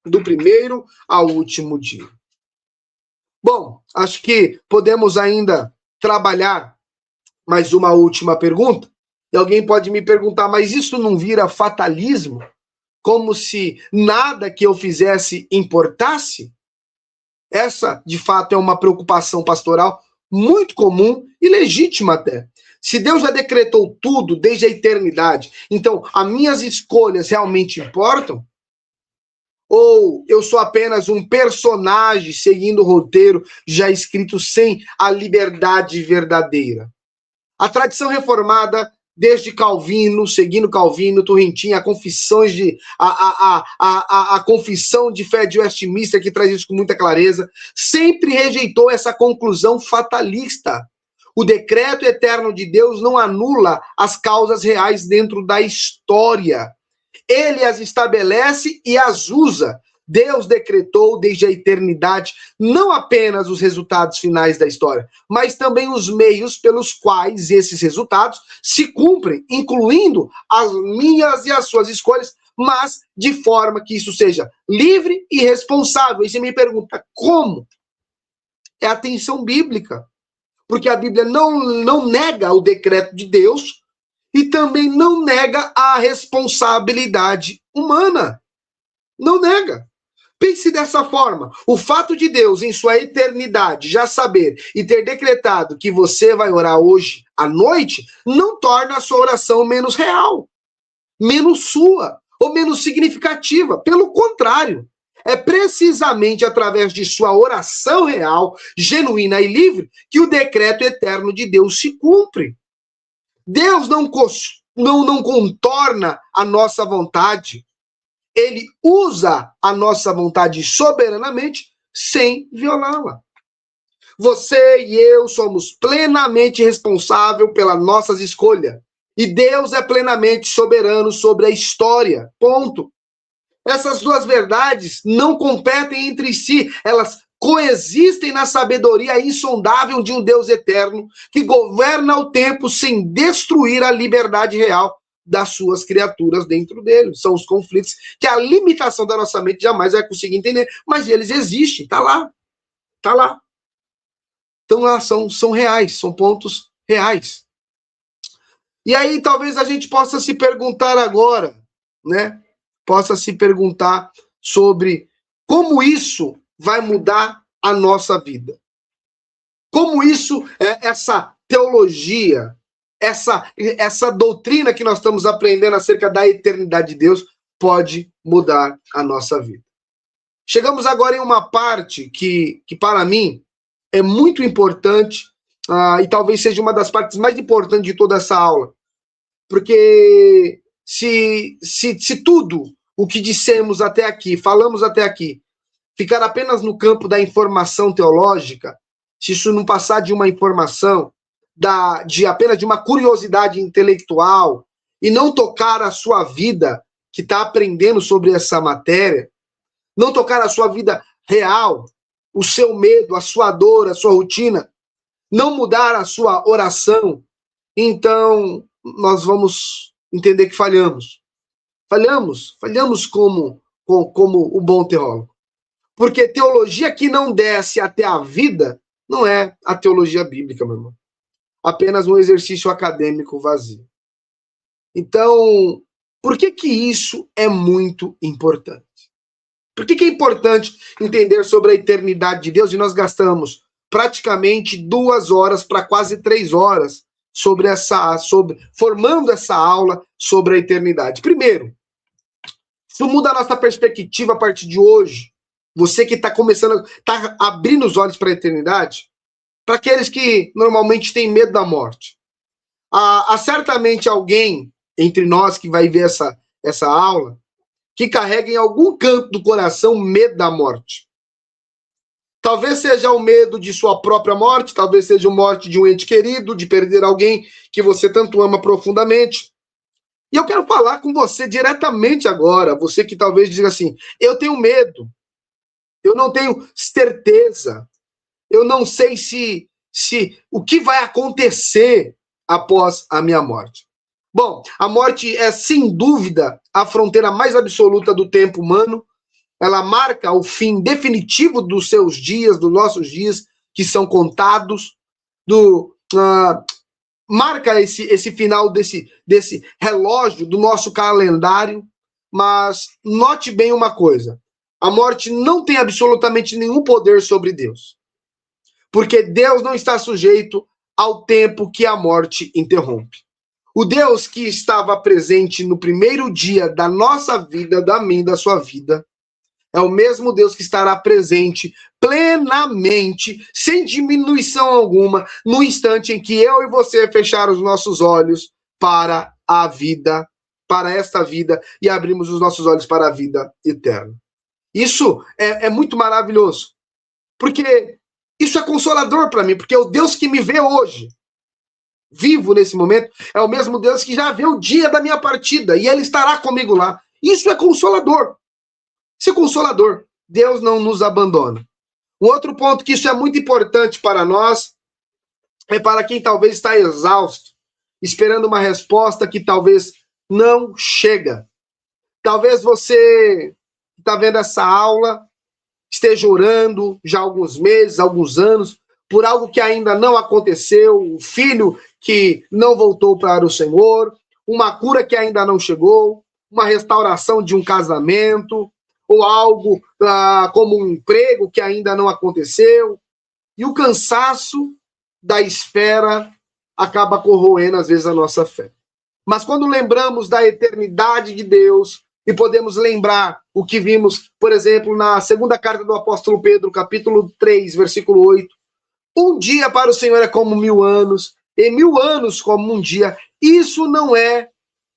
Do primeiro ao último dia. Bom, acho que podemos ainda trabalhar mais uma última pergunta. E alguém pode me perguntar, mas isso não vira fatalismo? Como se nada que eu fizesse importasse? Essa, de fato, é uma preocupação pastoral muito comum e legítima até. Se Deus já decretou tudo desde a eternidade, então as minhas escolhas realmente importam? Ou eu sou apenas um personagem seguindo o roteiro já escrito sem a liberdade verdadeira? A tradição reformada, desde Calvino, seguindo Calvino, Turrentin, a confissão de fé de Westminster, que traz isso com muita clareza, sempre rejeitou essa conclusão fatalista. O decreto eterno de Deus não anula as causas reais dentro da história. Ele as estabelece e as usa. Deus decretou desde a eternidade não apenas os resultados finais da história, mas também os meios pelos quais esses resultados se cumprem, incluindo as minhas e as suas escolhas, mas de forma que isso seja livre e responsável. E você me pergunta, como? É a tensão bíblica. Porque a Bíblia não nega o decreto de Deus e também não nega a responsabilidade humana. Não nega. Pense dessa forma. O fato de Deus, em sua eternidade, já saber e ter decretado que você vai orar hoje à noite, não torna a sua oração menos real, menos sua ou menos significativa. Pelo contrário, é precisamente através de sua oração real, genuína e livre, que o decreto eterno de Deus se cumpre. Deus não contorna a nossa vontade. Ele usa a nossa vontade soberanamente sem violá-la. Você e eu somos plenamente responsáveis pelas nossas escolhas. E Deus é plenamente soberano sobre a história. Ponto. Essas duas verdades não competem entre si. Elas coexistem na sabedoria insondável de um Deus eterno que governa o tempo sem destruir a liberdade real das suas criaturas dentro dele. São os conflitos que a limitação da nossa mente jamais vai conseguir entender, mas eles existem, tá lá. Tá lá. Então, são reais, são pontos reais. E aí, talvez a gente possa se perguntar agora, né? Possa se perguntar sobre como isso vai mudar a nossa vida. Como isso, essa teologia, essa doutrina que nós estamos aprendendo acerca da eternidade de Deus pode mudar a nossa vida. Chegamos agora em uma parte que para mim é muito importante e talvez seja uma das partes mais importantes de toda essa aula. Porque se tudo o que dissemos até aqui, falamos até aqui, ficar apenas no campo da informação teológica, se isso não passar de uma informação, apenas de uma curiosidade intelectual, e não tocar a sua vida, que está aprendendo sobre essa matéria, não tocar a sua vida real, o seu medo, a sua dor, a sua rotina, não mudar a sua oração, então nós vamos entender que falhamos. Falhamos como o bom teólogo. Porque teologia que não desce até a vida não é a teologia bíblica, meu irmão. Apenas um exercício acadêmico vazio. Então, por que isso é muito importante? Por que é importante entender sobre a eternidade de Deus? E nós gastamos praticamente 2 horas para quase 3 horas formando essa aula sobre a eternidade. Primeiro, isso muda a nossa perspectiva a partir de hoje. Você que está começando, está abrindo os olhos para a eternidade, para aqueles que normalmente têm medo da morte. Há certamente alguém entre nós que vai ver essa aula que carrega em algum canto do coração medo da morte. Talvez seja o medo de sua própria morte, talvez seja a morte de um ente querido, de perder alguém que você tanto ama profundamente. E eu quero falar com você diretamente agora, você que talvez diga assim, eu tenho medo, eu não tenho certeza, eu não sei se o que vai acontecer após a minha morte. Bom, a morte é, sem dúvida, a fronteira mais absoluta do tempo humano. Ela marca o fim definitivo dos seus dias, dos nossos dias, que são contados. Marca esse final desse relógio do nosso calendário. Mas note bem uma coisa. A morte não tem absolutamente nenhum poder sobre Deus. Porque Deus não está sujeito ao tempo que a morte interrompe. O Deus que estava presente no primeiro dia da nossa vida, da minha, da sua vida, é o mesmo Deus que estará presente plenamente, sem diminuição alguma, no instante em que eu e você fechar os nossos olhos para a vida, para esta vida, e abrimos os nossos olhos para a vida eterna. Isso é muito maravilhoso, porque isso é consolador para mim, porque é o Deus que me vê hoje, vivo nesse momento, é o mesmo Deus que já vê o dia da minha partida, e Ele estará comigo lá. Isso é consolador. Isso é consolador. Deus não nos abandona. Um outro ponto que isso é muito importante para nós, é para quem talvez está exausto, esperando uma resposta que talvez não chega. Talvez você que está vendo essa aula esteja orando já há alguns meses, alguns anos, por algo que ainda não aconteceu, um filho que não voltou para o Senhor, uma cura que ainda não chegou, uma restauração de um casamento, ou algo como um emprego que ainda não aconteceu. E o cansaço da espera acaba corroendo, às vezes, a nossa fé. Mas quando lembramos da eternidade de Deus, e podemos lembrar o que vimos, por exemplo, na segunda carta do apóstolo Pedro, capítulo 3, versículo 8, um dia para o Senhor é como 1000 anos, e 1000 anos como um dia. Isso não é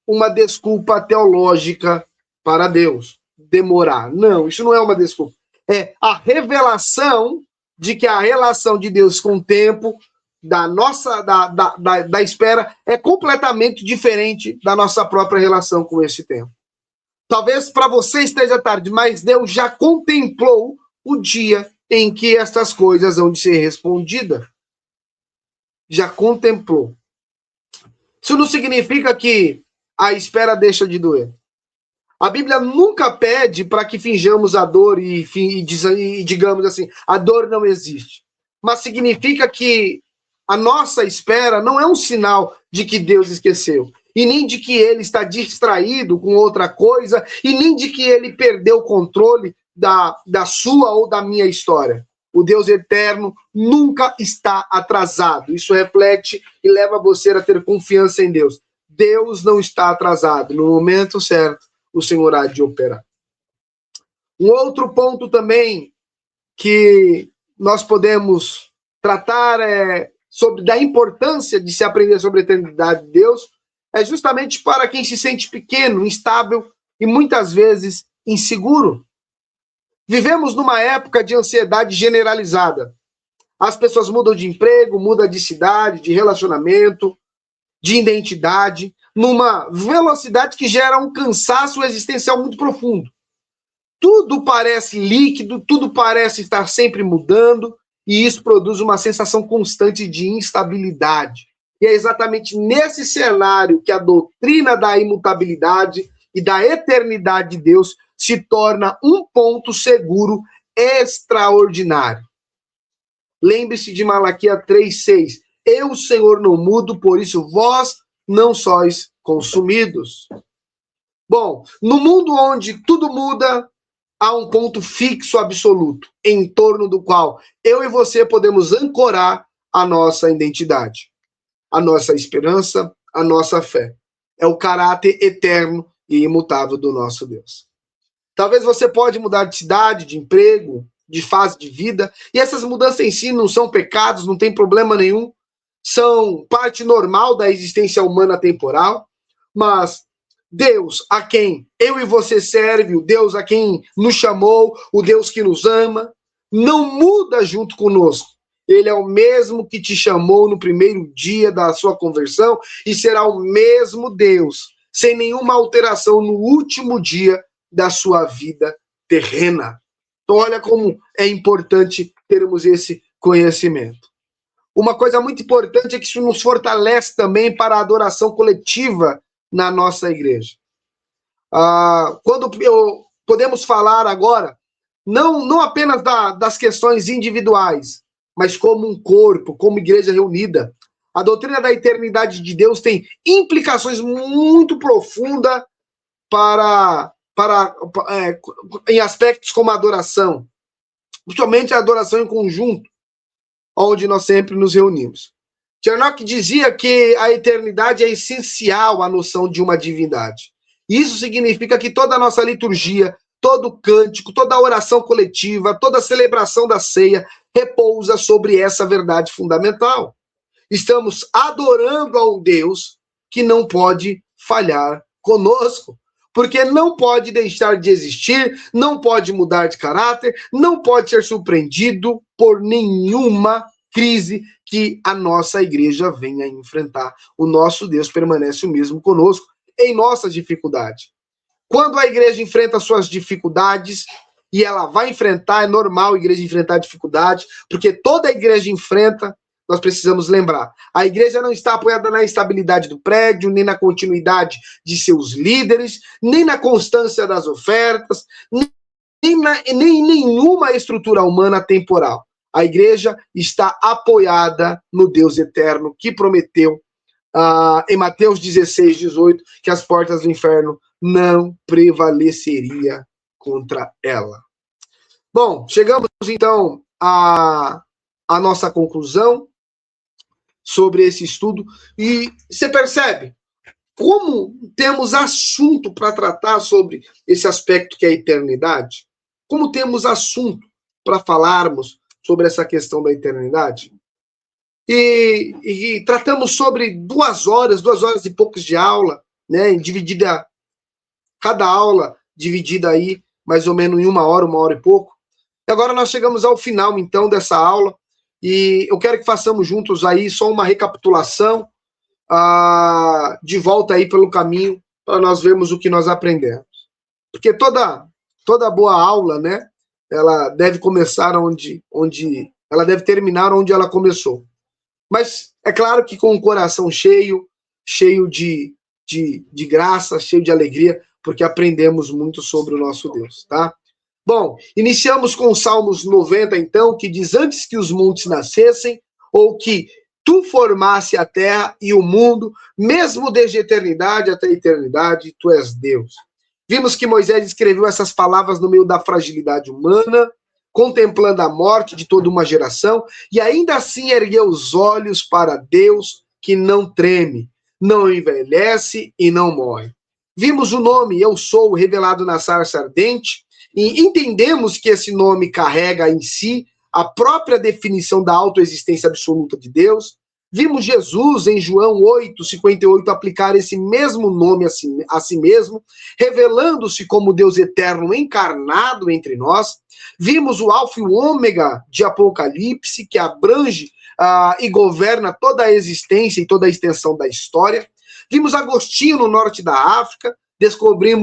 uma desculpa teológica para Deus demorar. Não, isso não é uma desculpa. É a revelação de que a relação de Deus com o tempo da espera é completamente diferente da nossa própria relação com esse tempo. Talvez para você esteja tarde, mas Deus já contemplou o dia em que essas coisas vão de ser respondidas. Já contemplou. Isso não significa que a espera deixa de doer. A Bíblia nunca pede para que finjamos a dor e digamos assim, a dor não existe. Mas significa que a nossa espera não é um sinal de que Deus esqueceu, e nem de que ele está distraído com outra coisa, e nem de que ele perdeu o controle da sua ou da minha história. O Deus eterno nunca está atrasado. Isso reflete e leva você a ter confiança em Deus. Deus não está atrasado. No momento certo, o Senhor há de operar. Um outro ponto também que nós podemos tratar da importância de se aprender sobre a eternidade de Deus é justamente para quem se sente pequeno, instável e muitas vezes inseguro. Vivemos numa época de ansiedade generalizada. As pessoas mudam de emprego, mudam de cidade, de relacionamento, de identidade, numa velocidade que gera um cansaço existencial muito profundo. Tudo parece líquido, tudo parece estar sempre mudando, e isso produz uma sensação constante de instabilidade. E é exatamente nesse cenário que a doutrina da imutabilidade e da eternidade de Deus se torna um ponto seguro extraordinário. Lembre-se de Malaquias 3:6. Eu, Senhor, não mudo, por isso vós não sois consumidos. Bom, no mundo onde tudo muda, há um ponto fixo absoluto, em torno do qual eu e você podemos ancorar a nossa identidade, a nossa esperança, a nossa fé. É o caráter eterno e imutável do nosso Deus. Talvez você pode mudar de cidade, de emprego, de fase de vida, e essas mudanças em si não são pecados, não tem problema nenhum, são parte normal da existência humana temporal, mas Deus a quem eu e você serve, o Deus a quem nos chamou, o Deus que nos ama, não muda junto conosco. Ele é o mesmo que te chamou no primeiro dia da sua conversão e será o mesmo Deus, sem nenhuma alteração no último dia da sua vida terrena. Então, olha como é importante termos esse conhecimento. Uma coisa muito importante é que isso nos fortalece também para a adoração coletiva na nossa igreja. Podemos falar agora, não apenas das questões individuais, mas como um corpo, como igreja reunida. A doutrina da eternidade de Deus tem implicações muito profundas em aspectos como a adoração, principalmente a adoração em conjunto, onde nós sempre nos reunimos. Chernock dizia que a eternidade é essencial à noção de uma divindade. Isso significa que toda a nossa liturgia, todo cântico, toda oração coletiva, toda celebração da ceia repousa sobre essa verdade fundamental. Estamos adorando a um Deus que não pode falhar conosco, porque não pode deixar de existir, não pode mudar de caráter, não pode ser surpreendido por nenhuma crise que a nossa igreja venha a enfrentar. O nosso Deus permanece o mesmo conosco em nossas dificuldades. Quando a igreja enfrenta suas dificuldades, e ela vai enfrentar, é normal a igreja enfrentar dificuldades, porque toda a igreja enfrenta, nós precisamos lembrar. A igreja não está apoiada na estabilidade do prédio, nem na continuidade de seus líderes, nem na constância das ofertas, nem em nenhuma estrutura humana temporal. A igreja está apoiada no Deus eterno que prometeu em Mateus 16:18 que as portas do inferno não prevaleceria contra ela. Bom, chegamos então à nossa conclusão sobre esse estudo, e você percebe como temos assunto para tratar sobre esse aspecto que é a eternidade? Como temos assunto para falarmos sobre essa questão da eternidade? E tratamos sobre 2 horas e poucos de aula, né? Dividida, cada aula dividida aí mais ou menos em 1 hora e pouco. E agora nós chegamos ao final, então, dessa aula, e eu quero que façamos juntos aí só uma recapitulação, de volta aí pelo caminho, para nós vermos o que nós aprendemos. Porque toda boa aula, né, ela deve começar onde ela deve terminar onde ela começou. Mas é claro que com o coração cheio de graça, cheio de alegria, porque aprendemos muito sobre o nosso Deus, tá? Bom, iniciamos com o Salmos 90, então, que diz: antes que os montes nascessem, ou que tu formasse a terra e o mundo, mesmo desde a eternidade até a eternidade, tu és Deus. Vimos que Moisés escreveu essas palavras no meio da fragilidade humana, contemplando a morte de toda uma geração, e ainda assim ergueu os olhos para Deus, que não treme, não envelhece e não morre. Vimos o nome Eu Sou revelado na sarça ardente, e entendemos que esse nome carrega em si a própria definição da autoexistência absoluta de Deus. Vimos Jesus, em João 8:58, aplicar esse mesmo nome a si mesmo, revelando-se como Deus eterno encarnado entre nós. Vimos o Alfa e o Ômega de Apocalipse, que abrange e governa toda a existência e toda a extensão da história. Vimos Agostinho no norte da África, descobri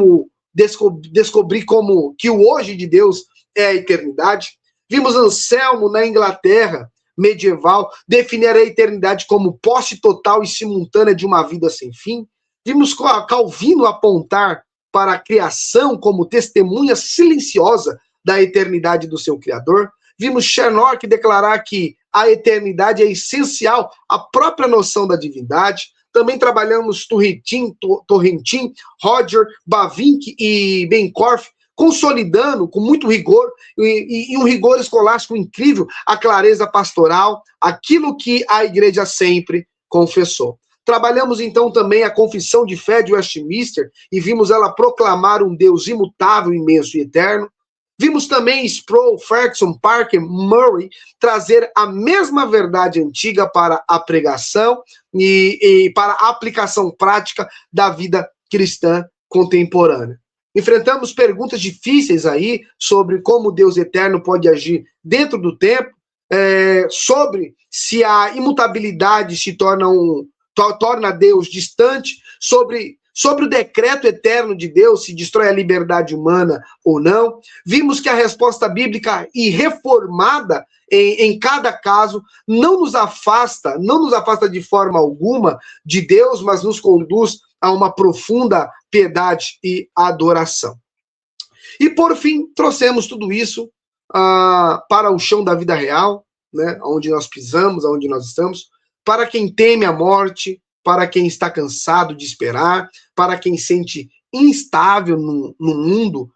como que o hoje de Deus é a eternidade. Vimos Anselmo na Inglaterra medieval definir a eternidade como posse total e simultânea de uma vida sem fim. Vimos Calvino apontar para a criação como testemunha silenciosa da eternidade do seu Criador. Vimos Chernock declarar que a eternidade é essencial à própria noção da divindade. Também trabalhamos Torrentin, Roger, Bavinck e Bencorf, consolidando com muito rigor e um rigor escolástico incrível a clareza pastoral, aquilo que a igreja sempre confessou. Trabalhamos então também a confissão de fé de Westminster e vimos ela proclamar um Deus imutável, imenso e eterno. Vimos também Sproul, Ferguson, Parker, Murray trazer a mesma verdade antiga para a pregação e para a aplicação prática da vida cristã contemporânea. Enfrentamos perguntas difíceis aí sobre como Deus eterno pode agir dentro do tempo, sobre se a imutabilidade se torna Deus distante, sobre o decreto eterno de Deus, se destrói a liberdade humana ou não. Vimos que a resposta bíblica e reformada em cada caso não nos afasta de forma alguma de Deus, mas nos conduz a uma profunda piedade e adoração. E por fim, trouxemos tudo isso para o chão da vida real, né, onde nós pisamos, onde nós estamos, para quem teme a morte, para quem está cansado de esperar, para quem sente instável no mundo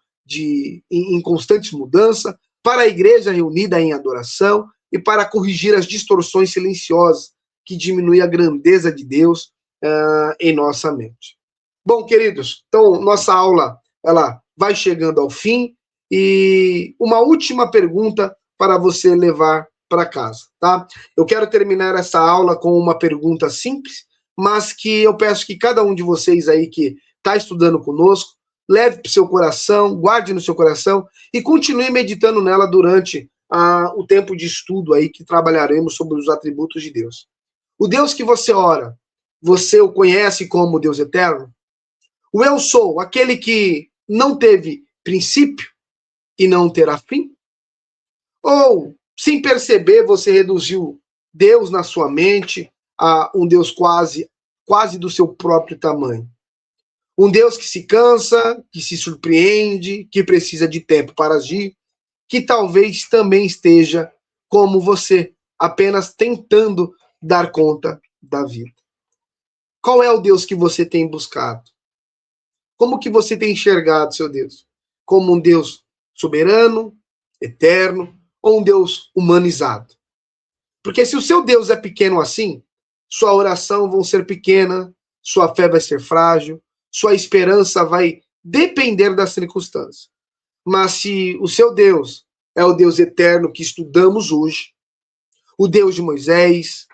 em constante mudança, para a igreja reunida em adoração e para corrigir as distorções silenciosas que diminuem a grandeza de Deus em nossa mente. Bom, queridos, então nossa aula ela vai chegando ao fim e uma última pergunta para você levar para casa, tá? Eu quero terminar essa aula com uma pergunta simples, mas que eu peço que cada um de vocês aí que está estudando conosco, leve para o seu coração, guarde no seu coração e continue meditando nela durante o tempo de estudo aí que trabalharemos sobre os atributos de Deus. O Deus que você ora, você o conhece como Deus eterno? O Eu Sou, aquele que não teve princípio e não terá fim? Ou, sem perceber, você reduziu Deus na sua mente a um Deus quase do seu próprio tamanho? Um Deus que se cansa, que se surpreende, que precisa de tempo para agir, que talvez também esteja como você, apenas tentando dar conta da vida. Qual é o Deus que você tem buscado? Como que você tem enxergado seu Deus? como um Deus soberano, eterno, ou um Deus humanizado. Porque se o seu Deus é pequeno assim, sua oração vai ser pequena, sua fé vai ser frágil, sua esperança vai depender das circunstâncias. Mas se o seu Deus é o Deus eterno que estudamos hoje, o Deus de Moisés,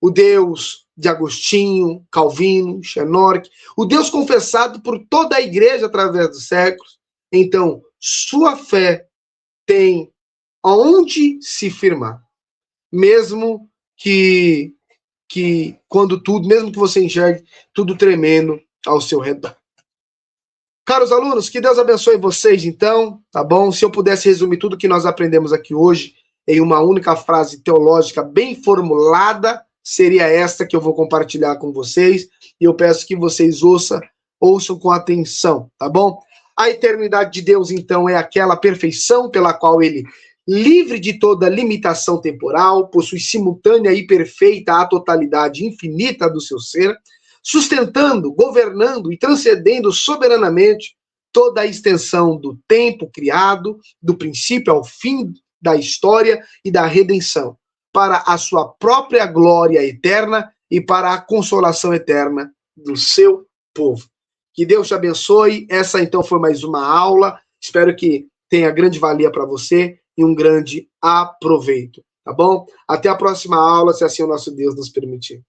o Deus de Agostinho, Calvino, Enoque, o Deus confessado por toda a igreja através dos séculos, então sua fé tem aonde se firmar. Mesmo que quando tudo, mesmo que você enxergue tudo tremendo ao seu redor. Caros alunos, que Deus abençoe vocês, então, tá bom? Se eu pudesse resumir tudo que nós aprendemos aqui hoje em uma única frase teológica bem formulada, seria esta que eu vou compartilhar com vocês, e eu peço que vocês ouçam com atenção, tá bom? A eternidade de Deus, então, é aquela perfeição pela qual ele, livre de toda limitação temporal, possui simultânea e perfeita a totalidade infinita do seu ser, sustentando, governando e transcendendo soberanamente toda a extensão do tempo criado, do princípio ao fim da história e da redenção, para a sua própria glória eterna e para a consolação eterna do seu povo. Que Deus te abençoe. Essa, então, foi mais uma aula. Espero que tenha grande valia para você e um grande aproveito, tá bom? Até a próxima aula, se assim o nosso Deus nos permitir.